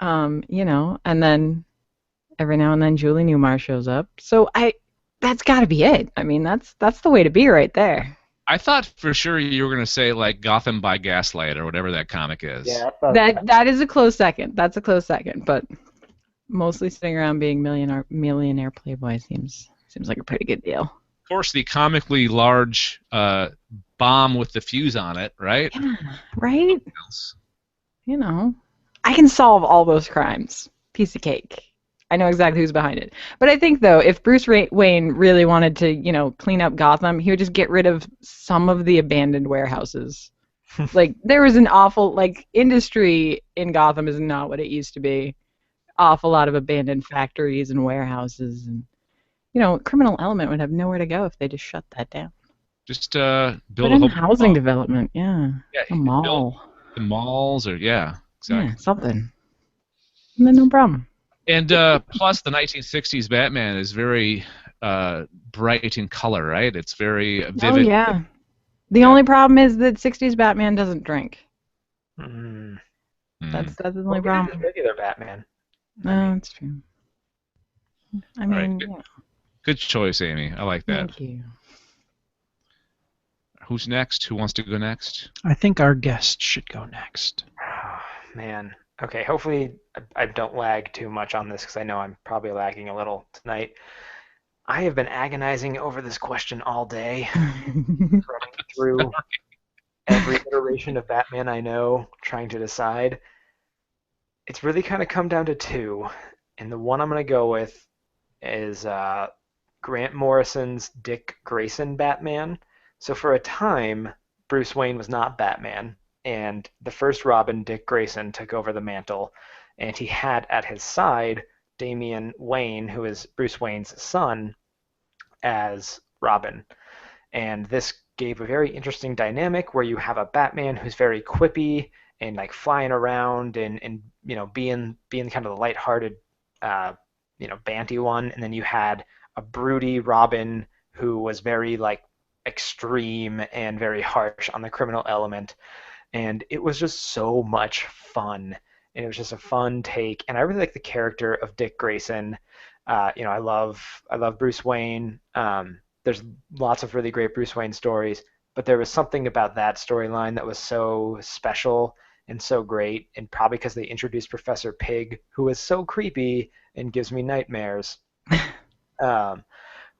And then every now and then Julie Newmar shows up. So that's got to be it. I mean, that's the way to be right there. I thought for sure you were going to say like Gotham by Gaslight or whatever that comic is. Yeah, that is a close second. That's a close second, but mostly sitting around being millionaire playboy seems like a pretty good deal. Of course, the comically large bomb with the fuse on it, right? Yeah, right? I can solve all those crimes. Piece of cake. I know exactly who's behind it. But I think, though, if Bruce Wayne really wanted to, clean up Gotham, he would just get rid of some of the abandoned warehouses. There was an awful, industry in Gotham is not what it used to be. Awful lot of abandoned factories and warehouses. And, criminal element would have nowhere to go if they just shut that down. Just build a whole housing development, yeah. A mall. The malls or, yeah. Exactly. Yeah, something. And then no problem. And plus, the 1960s Batman is very bright in color, right? It's very vivid. Oh, yeah. The only problem is that 60s Batman doesn't drink. Mm. That's the only problem. Regular Batman. No, that's true. I mean, right. Good choice, Amy. I like that. Thank you. Who's next? Who wants to go next? I think our guest should go next. Oh, man. Okay, hopefully I don't lag too much on this because I know I'm probably lagging a little tonight. I have been agonizing over this question all day, running through every iteration of Batman I know, trying to decide. It's really kind of come down to two, and the one I'm going to go with is Grant Morrison's Dick Grayson Batman. So for a time, Bruce Wayne was not Batman, and the first Robin, Dick Grayson, took over the mantle, and he had at his side Damian Wayne, who is Bruce Wayne's son, as Robin. And this gave a very interesting dynamic where you have a Batman who's very quippy and flying around and being kind of the lighthearted banty one, and then you had a broody Robin who was very extreme and very harsh on the criminal element. And it was just so much fun, and it was just a fun take. And I really like the character of Dick Grayson. I love Bruce Wayne. There's lots of really great Bruce Wayne stories, but there was something about that storyline that was so special and so great, and probably because they introduced Professor Pig, who is so creepy and gives me nightmares.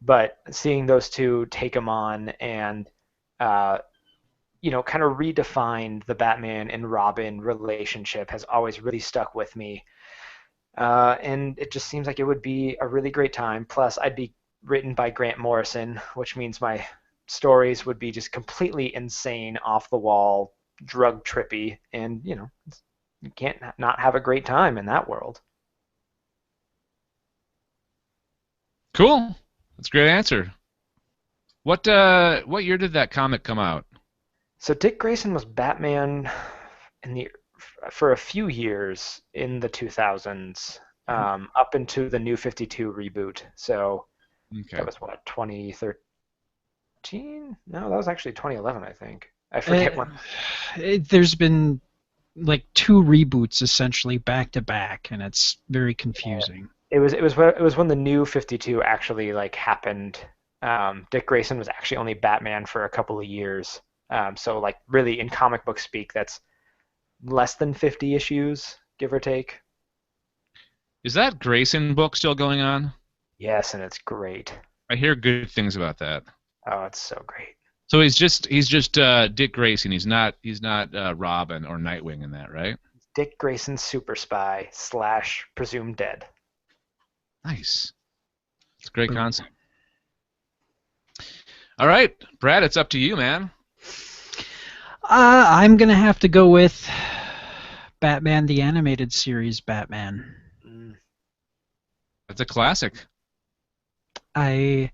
But seeing those two take him on and kind of redefined the Batman and Robin relationship has always really stuck with me. And it just seems like it would be a really great time. Plus, I'd be written by Grant Morrison, which means my stories would be just completely insane, off the wall, drug trippy, and you can't not have a great time in that world. Cool. That's a great answer. What year did that comic come out? So Dick Grayson was Batman for a few years in the 2000s, up into the New 52 reboot. So Okay. that was what, 2013? No, that was actually 2011, I think. I forget when. There's been like 2 reboots essentially back to back, and it's very confusing. It was when the New 52 actually like happened. Dick Grayson was actually only Batman for a couple of years. So like really in comic book speak, that's less than 50 issues, give or take. Is that Grayson book still going on? Yes, and it's great. I hear good things about that. Oh, it's so great. So he's just Dick Grayson. He's not Robin or Nightwing in that, right? Dick Grayson, super spy / presumed dead. Nice. It's a great concept. All right, Brad, it's up to you, man. I'm gonna have to go with Batman the Animated Series. Batman. That's a classic. The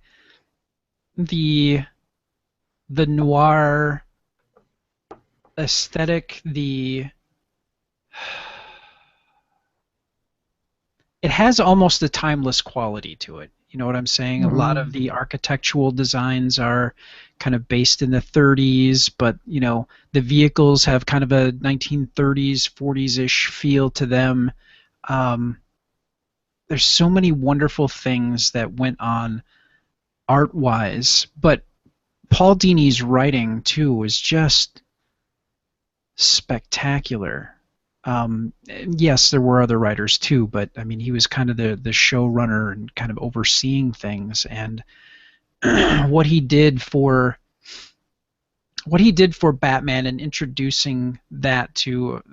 noir aesthetic, it has almost a timeless quality to it. You know what I'm saying? A lot of the architectural designs are kind of based in the 30s, but you know, the vehicles have kind of a 1930s, 40s-ish feel to them. There's so many wonderful things that went on art-wise, but Paul Dini's writing too was just spectacular. Yes, there were other writers too, but I mean, he was kind of the showrunner and kind of overseeing things. And what he did for Batman and introducing that to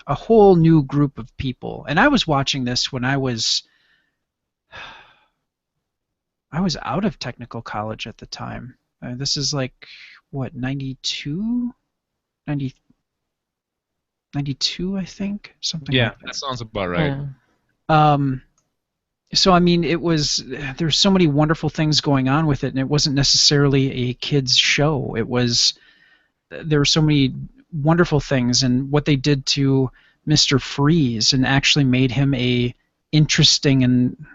a whole new group of people. And I was watching this when I was out of technical college at the time. This is like what, 92, 92, I think, something like that. That sounds about right. Yeah. So I mean, there's so many wonderful things going on with it, and it wasn't necessarily a kids show. There were so many wonderful things, and what they did to Mr. Freeze and actually made him a interesting and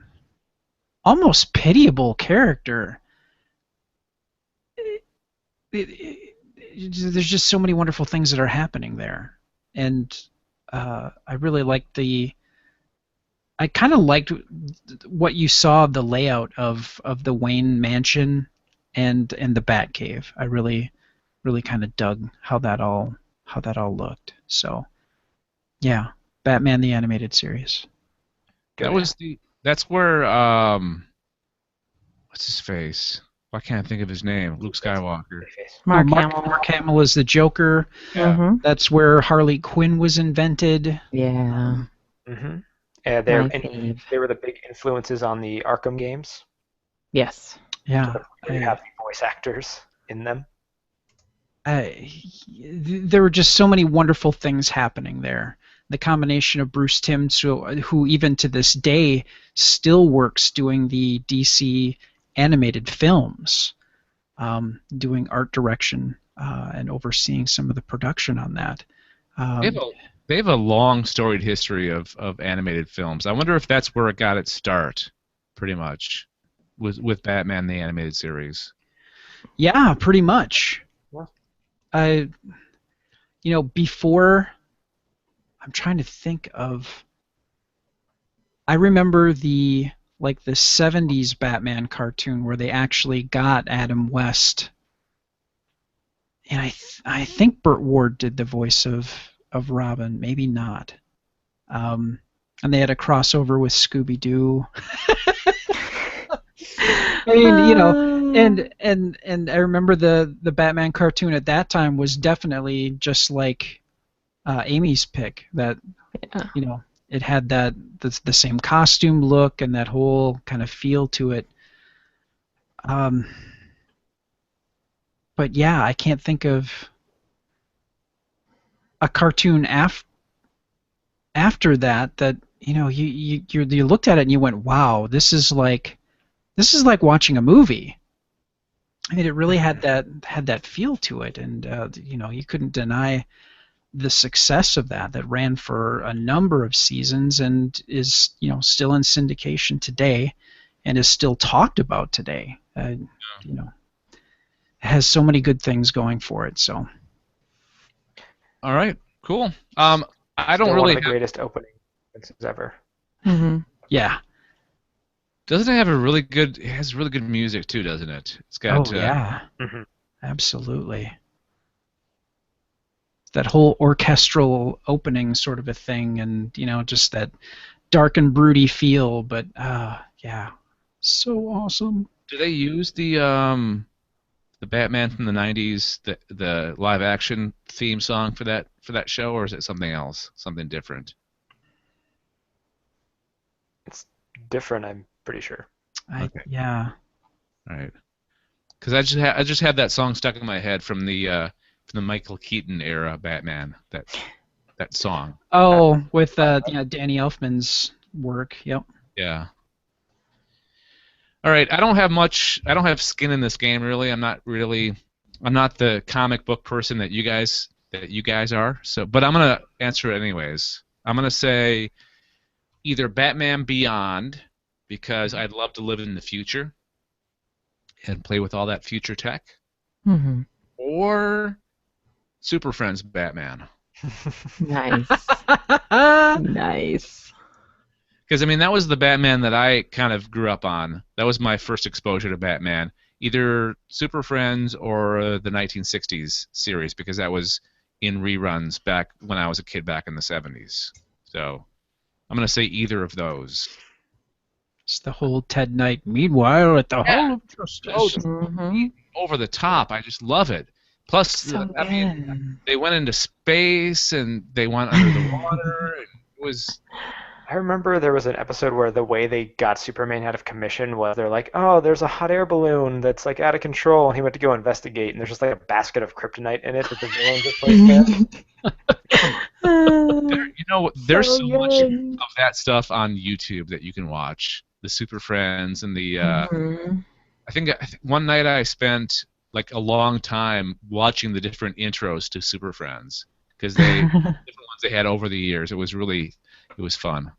almost pitiable character. There's just so many wonderful things that are happening there, and I really liked I kind of liked what you saw of the layout of the Wayne Mansion and the Batcave. I really kind of dug how that all looked. So, yeah, Batman the Animated Series. That's where what's his face? Why can't I think of his name? Luke Skywalker. Mark Hamill. Mark Hamill is the Joker. Yeah. That's where Harley Quinn was invented. Yeah. Mm-hmm. My They were the big influences on the Arkham games. Yes. Yeah. They have the voice actors in them. There were just so many wonderful things happening there. The combination of Bruce Timm, who even to this day still works doing the DC animated films, doing art direction and overseeing some of the production on that. They have a long storied history of animated films. I wonder if that's where it got its start, pretty much, with Batman the Animated Series. Yeah, pretty much. Before, I'm trying to think of. I remember the 70s Batman cartoon where they actually got Adam West, and I think Burt Ward did the voice of Robin, maybe not. And they had a crossover with Scooby-Doo. I mean, and I remember the Batman cartoon at that time was definitely just like Amy's pick. That it had the same costume look and that whole kind of feel to it. But yeah, I can't think of a cartoon after that you looked at it and you went, wow, this is like this is like watching a movie. I mean, it really had that feel to it, and you couldn't deny the success of that ran for a number of seasons and is still in syndication today, and is still talked about today. It has so many good things going for it. So. All right, cool. I don't Still really one of the greatest opening sequences ever. Mm-hmm. Yeah. Doesn't it have it has really good music too, doesn't it? It's got yeah. Mhm. Absolutely. That whole orchestral opening sort of a thing, and just that dark and broody feel, but yeah, so awesome. Do they use the Batman from the 90s, the live action theme song for that show, or is it something else, something different? It's different, I'm pretty sure. Okay. Yeah. All right. Because I just had that song stuck in my head from the Michael Keaton era Batman, that song. Oh, with Danny Elfman's work. Yep. Yeah. All right. I don't have skin in this game really. I'm not the comic book person that you guys are. So, but I'm gonna answer it anyways. I'm gonna say either Batman Beyond, because I'd love to live in the future and play with all that future tech, Mm-hmm. or Super Friends Batman. Nice. Nice. Because, I mean, that was the Batman that I kind of grew up on. That was my first exposure to Batman. Either Super Friends or the 1960s series, because that was in reruns back when I was a kid back in the 70s. So I'm going to say either of those. It's the whole Ted Knight. Meanwhile, at the Hall of Justice. Oh, Mm-hmm. over the top. I just love it. Plus, So I mean, they went into space and they went under the water. It was... I remember there was an episode where the way they got Superman out of commission was they're like, oh, there's a hot air balloon that's like out of control, and he went to go investigate, and there's just like a basket of kryptonite in it that the villains are placed there. There's so much good. of that stuff on YouTube that you can watch. The Super Friends and the... Mhm. I think one night I spent like a long time watching the different intros to Super Friends, because the different ones they had over the years. It was fun.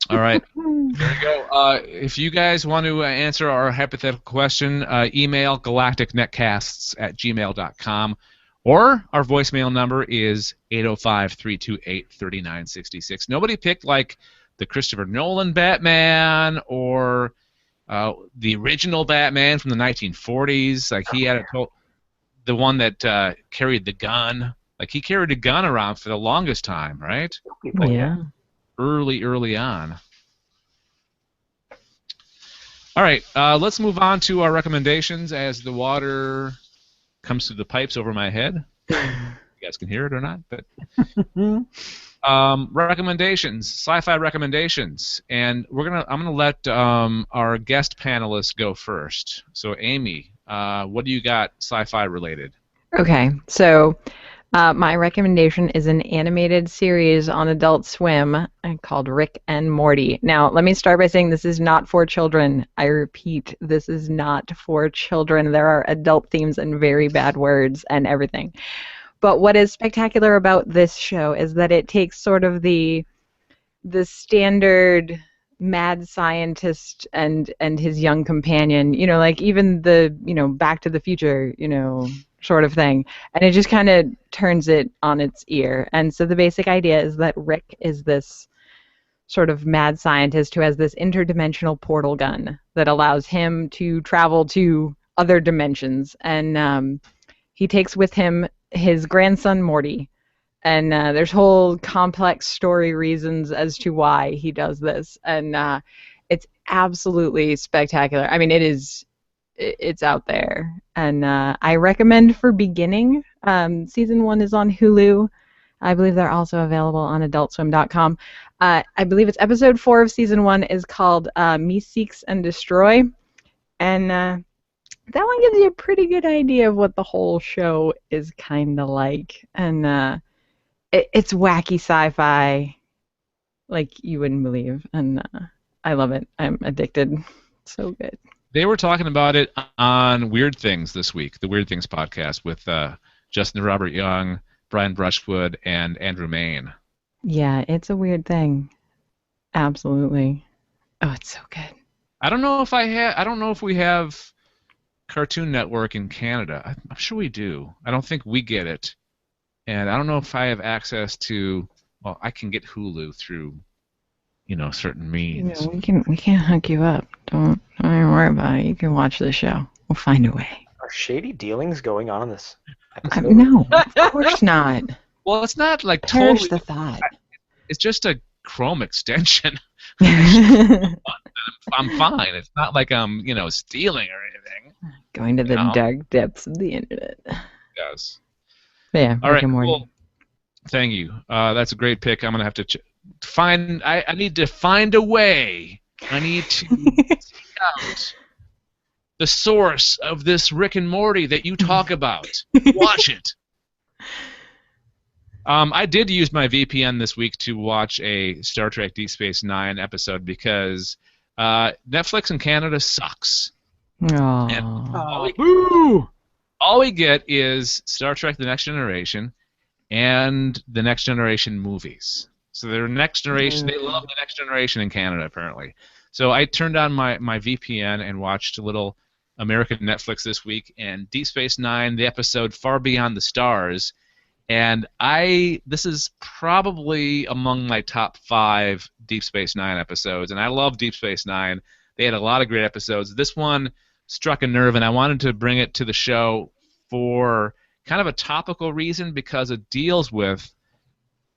All right, there we go. If you guys want to answer our hypothetical question, email galacticnetcasts@gmail.com, or our voicemail number is 805-328-3966. Nobody picked like the Christopher Nolan Batman or the original Batman from the 1940s. Like he had the one that carried the gun. Like he carried a gun around for the longest time, right? Like Yeah. early on. All right, let's move on to our recommendations as the water comes through the pipes over my head. You guys can hear it or not, but recommendations, sci-fi recommendations, and I'm gonna let our guest panelists go first. So, Amy, what do you got sci-fi related? Okay, so my recommendation is an animated series on Adult Swim called Rick and Morty. Now, let me start by saying this is not for children. I repeat, this is not for children. There are adult themes and very bad words and everything. But what is spectacular about this show is that it takes sort of the standard mad scientist and his young companion, like even the, Back to the Future, sort of thing, and it just kind of turns it on its ear. And so the basic idea is that Rick is this sort of mad scientist who has this interdimensional portal gun that allows him to travel to other dimensions, and he takes with him his grandson Morty, and there's whole complex story reasons as to why he does this, and it's absolutely spectacular. I mean, it's out there, and I recommend for beginning. Season 1 is on Hulu. I believe they're also available on AdultSwim.com. I believe it's episode 4 of season 1 is called Me Seeks and Destroy, and that one gives you a pretty good idea of what the whole show is kind of like, and it's wacky sci-fi like you wouldn't believe, and I love it. I'm addicted. So good. They were talking about it on Weird Things this week, the Weird Things podcast with Justin Robert Young, Brian Brushwood, and Andrew Main. Yeah, it's a weird thing. Absolutely. Oh, it's so good. I don't know if we have Cartoon Network in Canada. I'm sure we do. I don't think we get it, and I don't know if I have access to. Well, I can get Hulu through, certain means. We can hook you up. Don't even worry about it. You can watch the show. We'll find a way. Are shady dealings going on in this episode? No, of course not. Well, it's not like Perish totally. the thought. It's just a Chrome extension. Going I'm fine. It's not like I'm, stealing or anything. to the dark depths of the internet. Yes. But yeah, All right. Rick and Morty. Well, thank you. That's a great pick. I'm gonna have to find. I need to find a way. I need to seek out the source of this Rick and Morty that you talk about. Watch it. I did use my VPN this week to watch a Star Trek Deep Space Nine episode because Netflix in Canada sucks. Aww. All we get is Star Trek: The Next Generation and the Next Generation movies. So they're Next Generation. They love the Next Generation in Canada, apparently. So I turned on my VPN and watched a little American Netflix this week, and Deep Space Nine, the episode Far Beyond the Stars. And this is probably among my top 5 Deep Space Nine episodes, and I love Deep Space Nine. They had a lot of great episodes. This one struck a nerve, and I wanted to bring it to the show for kind of a topical reason because it deals with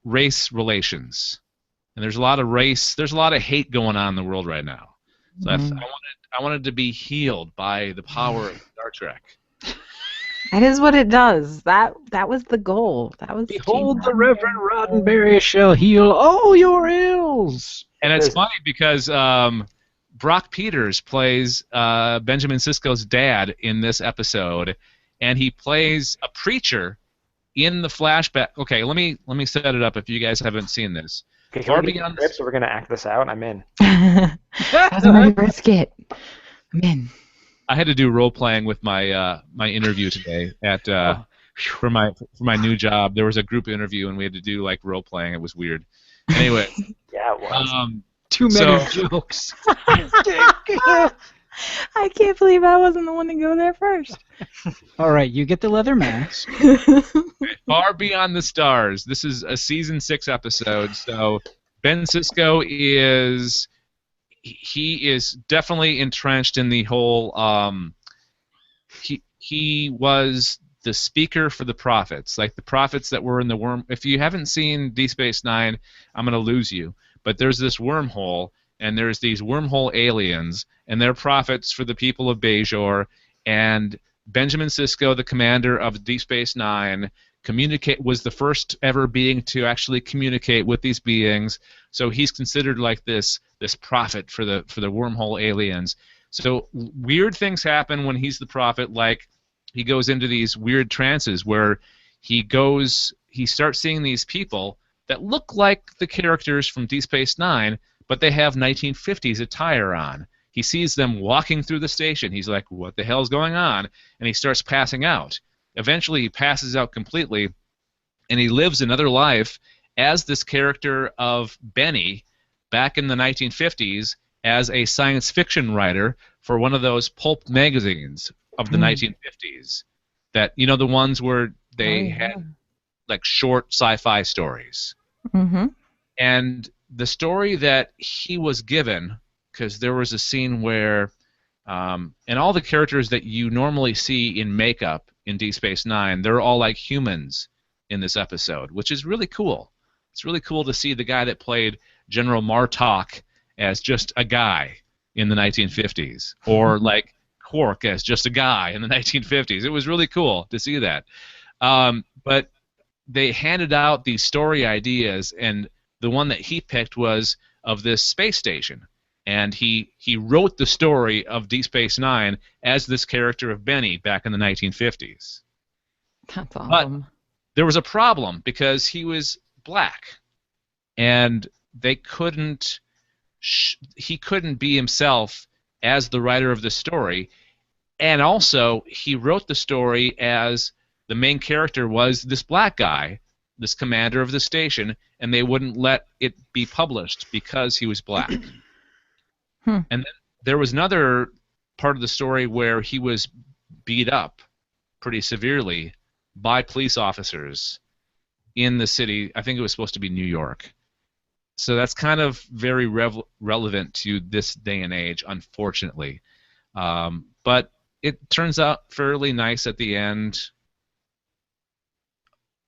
race relations, and there's a lot of hate going on in the world right now. So I wanted to be healed by the power of Star Trek. That is what it does. That was the goal. That was. Behold, the Reverend Roddenberry shall heal all your ills. And it's funny because Brock Peters plays Benjamin Sisko's dad in this episode, and he plays a preacher in the flashback. Okay, let me set it up if you guys haven't seen this. Okay, Far Beyond the so we're gonna act this out. I'm in. That's my first skit. I'm in. I had to do role playing with my my interview today at for my new job. There was a group interview and we had to do like role playing. It was weird. Anyway, Yeah, it was. Too many jokes. I can't believe I wasn't the one to go there first. All right, you get the leather mask. Far Beyond the Stars. This is a season 6 episode. So Ben Sisko is definitely entrenched in the whole. He was the speaker for the prophets, like the prophets that were in the worm. If you haven't seen Deep Space Nine, I'm gonna lose you. But there's this wormhole, and there's these wormhole aliens, and they're prophets for the people of Bajor. And Benjamin Sisko, the commander of Deep Space Nine, was the first ever being to actually communicate with these beings. So he's considered like this prophet for the wormhole aliens. So weird things happen when he's the prophet, like he goes into these weird trances where he starts seeing these people that look like the characters from Deep Space Nine, but they have 1950s attire on. He sees them walking through the station. He's like, what the hell's going on? And he starts passing out. Eventually he passes out completely, and he lives another life as this character of Benny back in the 1950s as a science fiction writer for one of those pulp magazines of the 1950s. That, the ones where they had like short sci-fi stories. Mm-hmm. And the story that he was given, because there was a scene where, and all the characters that you normally see in makeup in Deep Space Nine, they're all like humans in this episode, which is really cool. It's really cool to see the guy that played General Martok as just a guy in the 1950s, or like Quark as just a guy in the 1950s. It was really cool to see that. But they handed out these story ideas, and the one that he picked was of this space station. And he wrote the story of Deep Space Nine as this character of Benny back in the 1950s. That's awesome. But there was a problem because he was black, and they couldn't he couldn't be himself as the writer of the story, and also he wrote the story as the main character was this black guy, this commander of the station, and they wouldn't let it be published because he was black. And then there was another part of the story where he was beat up pretty severely by police officers in the city. I think it was supposed to be New York. So that's kind of very relevant to this day and age, unfortunately. But it turns out fairly nice at the end.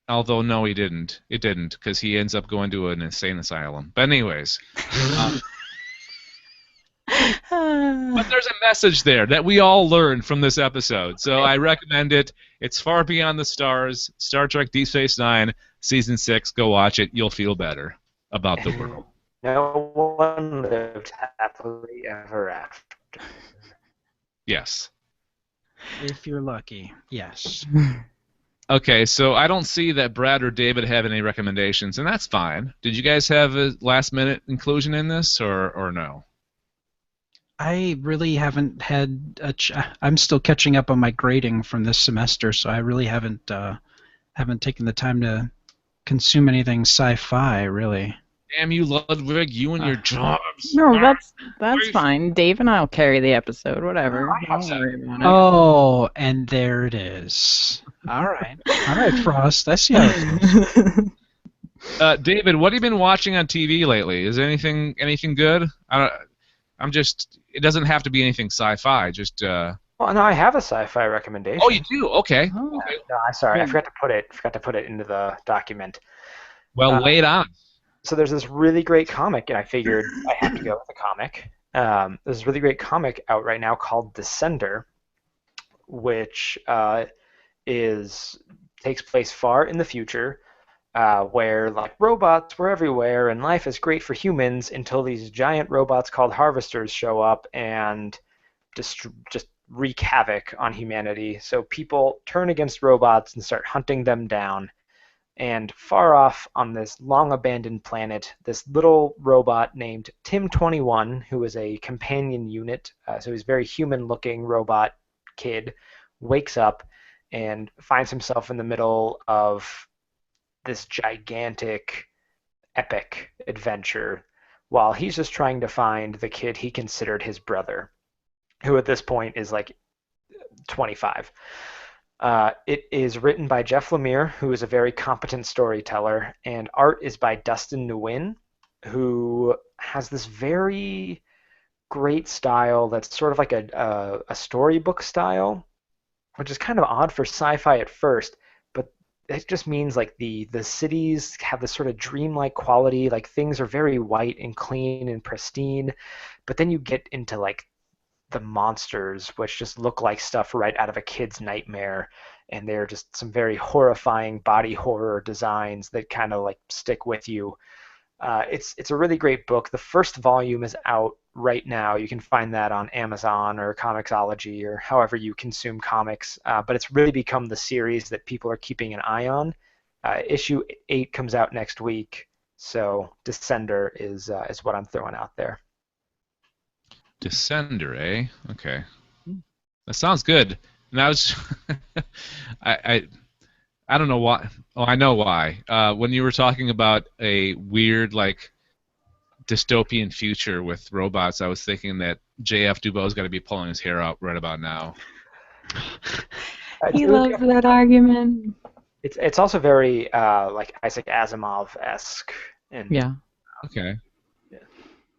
Although, no, he didn't. It didn't, because he ends up going to an insane asylum. But anyways. But there's a message there that we all learned from this episode. So I recommend it. It's Far Beyond the Stars, Star Trek Deep Space Nine, Season 6. Go watch it. You'll feel better about the world. No one lived happily ever after. Yes. If you're lucky, yes. Okay, so I don't see that Brad or David have any recommendations, and that's fine. Did you guys have a last-minute inclusion in this, or no? I really haven't had I'm still catching up on my grading from this semester, so I really haven't taken the time to consume anything sci-fi, really. Damn you, Ludwig, you and your jobs. No, that's fine. Dave and I'll carry the episode, whatever. Don't worry about it. Oh, and there it is. All right, Frost. I see how it goes. David, what have you been watching on TV lately? Is anything good? It doesn't have to be anything sci-fi. Just. Well, no, I have a sci-fi recommendation. Oh, you do? Okay. Oh. Okay. No, I'm sorry. I forgot to put it into the document. Well, lay it on. So there's this really great comic, and I figured I have to go with a comic. There's this really great comic out right now called Descender, which takes place far in the future, where like robots were everywhere and life is great for humans until these giant robots called harvesters show up and just wreak havoc on humanity. So people turn against robots and start hunting them down. And far off on this long-abandoned planet, this little robot named Tim-21, who is a companion unit, so he's a very human-looking robot kid, wakes up and finds himself in the middle of this gigantic, epic adventure while he's just trying to find the kid he considered his brother, who at this point is like 25. It is written by Jeff Lemire, who is a very competent storyteller, and art is by Dustin Nguyen, who has this very great style that's sort of like a storybook style, which is kind of odd for sci-fi at first, but it just means like the cities have this sort of dreamlike quality, like things are very white and clean and pristine, but then you get into like the monsters, which just look like stuff right out of a kid's nightmare, and they're just some very horrifying body horror designs that kind of like stick with you. It's a really great book. The first volume is out right now. You can find that on Amazon or Comixology or however you consume comics, but it's really become the series that people are keeping an eye on. Issue 8 comes out next week, so Descender is what I'm throwing out there. Descender, eh? Okay. That sounds good. And I was, I don't know why. Oh, I know why. When you were talking about a weird, like, dystopian future with robots, I was thinking that J.F. Dubois got to be pulling his hair out right about now. He loves that argument. It's also very like Isaac Asimov-esque. Yeah. Okay.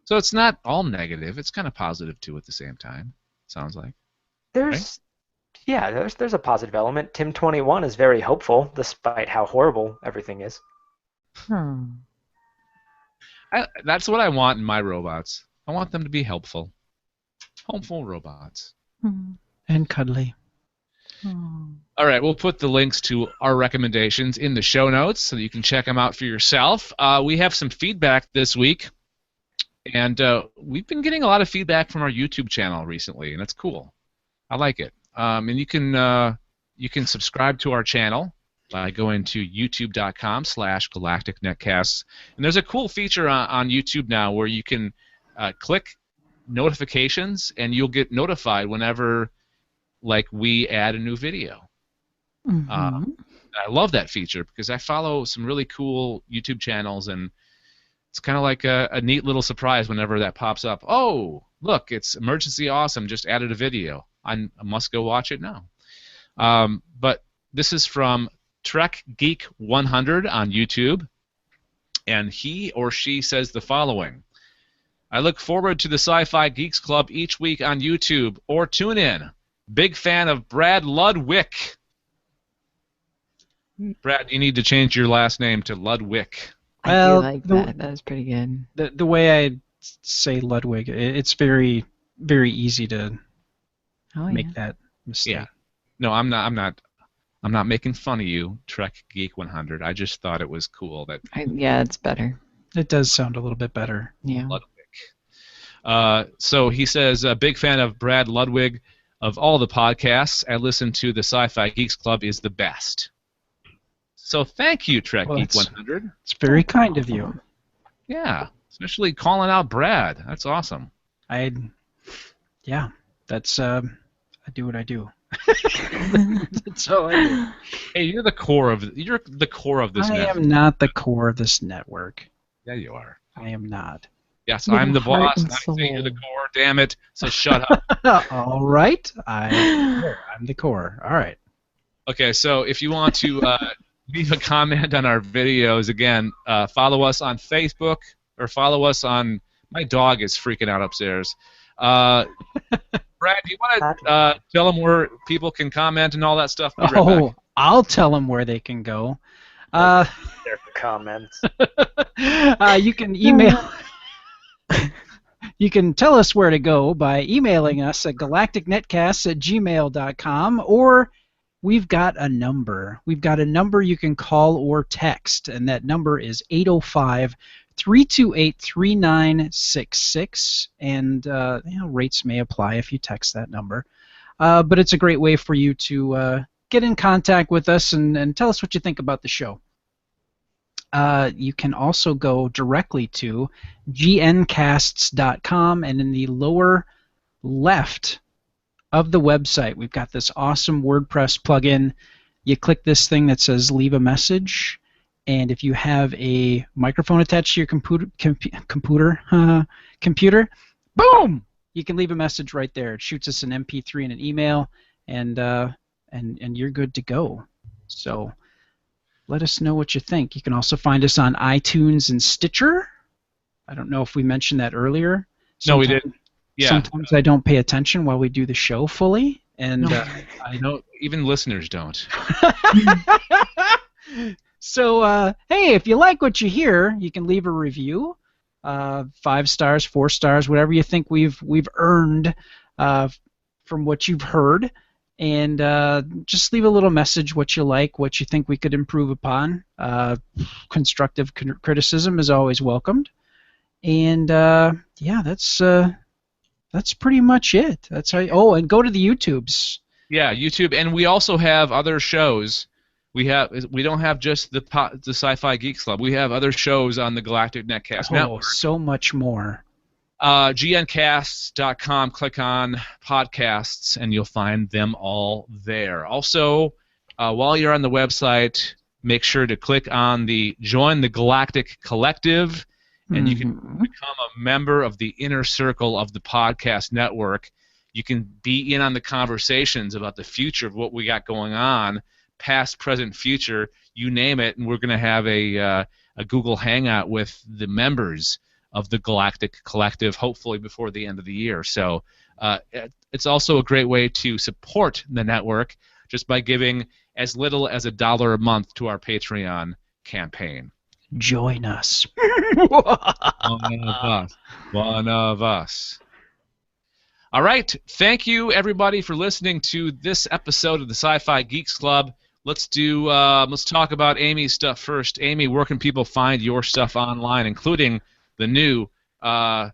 So it's not all negative. It's kind of positive too at the same time. Sounds like. There's a positive element. Tim-21 is very hopeful, despite how horrible everything is. That's what I want in my robots. I want them to be helpful. Hopeful robots. And cuddly. All right, we'll put the links to our recommendations in the show notes so that you can check them out for yourself. We have some feedback this week. And we've been getting a lot of feedback from our YouTube channel recently, and it's cool. I like it. And you can subscribe to our channel by going to youtube.com/galacticnetcasts. And there's a cool feature on YouTube now where you can click notifications, and you'll get notified whenever, like, we add a new video. Mm-hmm. I love that feature because I follow some really cool YouTube channels, and it's kind of like a neat little surprise whenever that pops up. Oh, look, it's Emergency Awesome just added a video. I must go watch it now. But this is from Trek Geek 100 on YouTube, and he or she says the following. I look forward to the Sci-Fi Geeks Club each week on YouTube or tune in. Big fan of Brad Ludwig. Brad, you need to change your last name to Ludwig. I do like that. That was pretty good. The way I say Ludwig, it's very, very easy to make that mistake. Yeah. No, I'm not making fun of you, Trek Geek 100. I just thought it was cool that. Yeah, it's better. It does sound a little bit better. Yeah. Ludwig. So he says, a big fan of Brad Ludwig. Of all the podcasts I listen to, the Sci-Fi Geeks Club is the best. So thank you, Trek Geek 100. It's very kind of you. Yeah, especially calling out Brad. That's awesome. Yeah, that's I do what I do. That's all I do. Hey, you're the core of this network. I am not the core of this network. Yeah, you are. I am not. Yes, I'm the boss, and I'm saying you're the core. Damn it! So shut up. All right, I'm the core. All right. Okay, so if you want to leave a comment on our videos, again, follow us on Facebook or follow us on. My dog is freaking out upstairs. Brad, do you want to tell them where people can comment and all that stuff? Be right back. I'll tell them where they can go. There for comments. You can email. You can tell us where to go by emailing us at galacticnetcasts@gmail.com, or we've got a number. We've got a number you can call or text, and that number is 805-328-3966, and rates may apply if you text that number. But it's a great way for you to get in contact with us and tell us what you think about the show. You can also go directly to gncasts.com, and in the lower left of the website, we've got this awesome WordPress plugin. You click this thing that says leave a message, and if you have a microphone attached to your computer, boom! You can leave a message right there. It shoots us an MP3 and an email, and you're good to go. So let us know what you think. You can also find us on iTunes and Stitcher. I don't know if we mentioned that earlier. No, we didn't. Yeah. Sometimes I don't pay attention while we do the show fully, and I know even listeners don't. So, hey, if you like what you hear, you can leave a review. 5 stars, 4 stars, whatever you think we've earned from what you've heard. And just leave a little message, what you like, what you think we could improve upon. Constructive criticism is always welcomed. And yeah, that's pretty much it. That's how. And go to the YouTubes. Yeah, YouTube, and we also have other shows. We don't have just the Sci-Fi Geeks Club. We have other shows on the Galactic Netcast Network. So much more. gncasts.com, click on podcasts, and you'll find them all there. Also, while you're on the website, make sure to click on the Join the Galactic Collective, and you can become a member of the inner circle of the podcast network. You can be in on the conversations about the future of what we got going on, past, present, future, you name it, and we're going to have a Google Hangout with the members of the Galactic Collective, hopefully before the end of the year. So it's also a great way to support the network just by giving as little as $1 a month to our Patreon campaign. Join us. One of us. All right. Thank you, everybody, for listening to this episode of the Sci-Fi Geeks Club. Let's talk about Amy's stuff first. Amy, where can people find your stuff online, including the new cosplay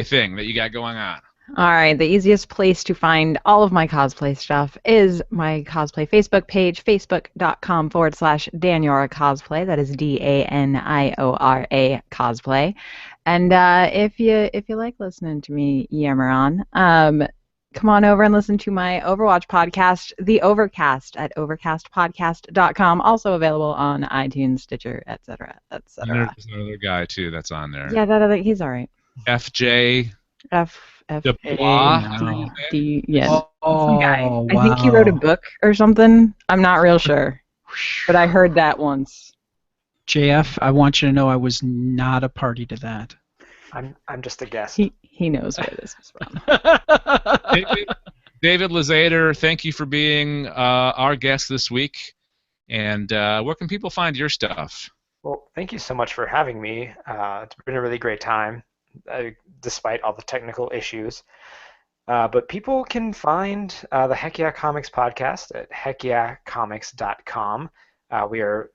thing that you got going on? All right, the easiest place to find all of my cosplay stuff is my cosplay Facebook page, facebook.com/Daniora Cosplay. That is DANIORA Cosplay. And if you like listening to me yammer on, come on over and listen to my Overwatch podcast, The Overcast, at overcastpodcast.com. Also available on iTunes, Stitcher, etc., etc. There's another guy too that's on there. Yeah, that he's all right. FJ. F Dubois. A D. Yeah. Oh, Some guy. wow. I think he wrote a book or something. I'm not real sure, but I heard that once. JF, I want you to know I was not a party to that. I'm just a guest. He knows where this is from. David Luzader, thank you for being our guest this week. And where can people find your stuff? Well, thank you so much for having me. It's been a really great time, despite all the technical issues. But people can find the Heck Yeah Comics podcast at heckyeahcomics.com. We are,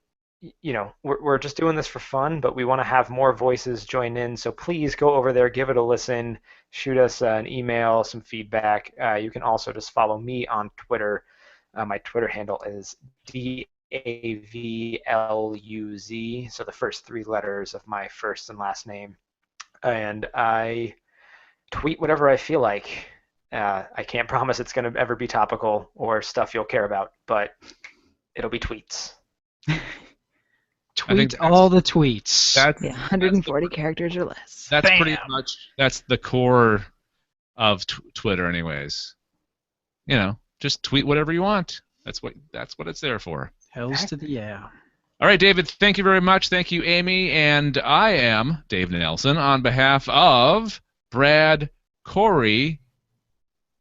we're just doing this for fun, but we want to have more voices join in. So please go over there, give it a listen, shoot us an email, some feedback. You can also just follow me on Twitter. My Twitter handle is DAVLUZ, so the first three letters of my first and last name. And I tweet whatever I feel like. I can't promise it's going to ever be topical or stuff you'll care about, but it'll be tweets. Tweet all the tweets. That's 140 characters or less. That's pretty much the core of Twitter, anyways. Just tweet whatever you want. That's what it's there for. Hells to the yeah. All right, David, thank you very much. Thank you, Amy. And I am Dave Nelson on behalf of Brad, Corey,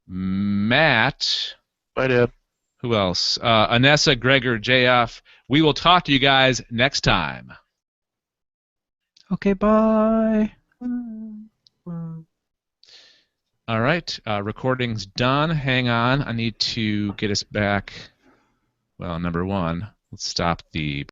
Matt. Bye, Deb. Who else? Anessa, Gregor, JF. We will talk to you guys next time. Okay, bye. All right, recording's done. Hang on. I need to get us back. Well, number one, let's stop the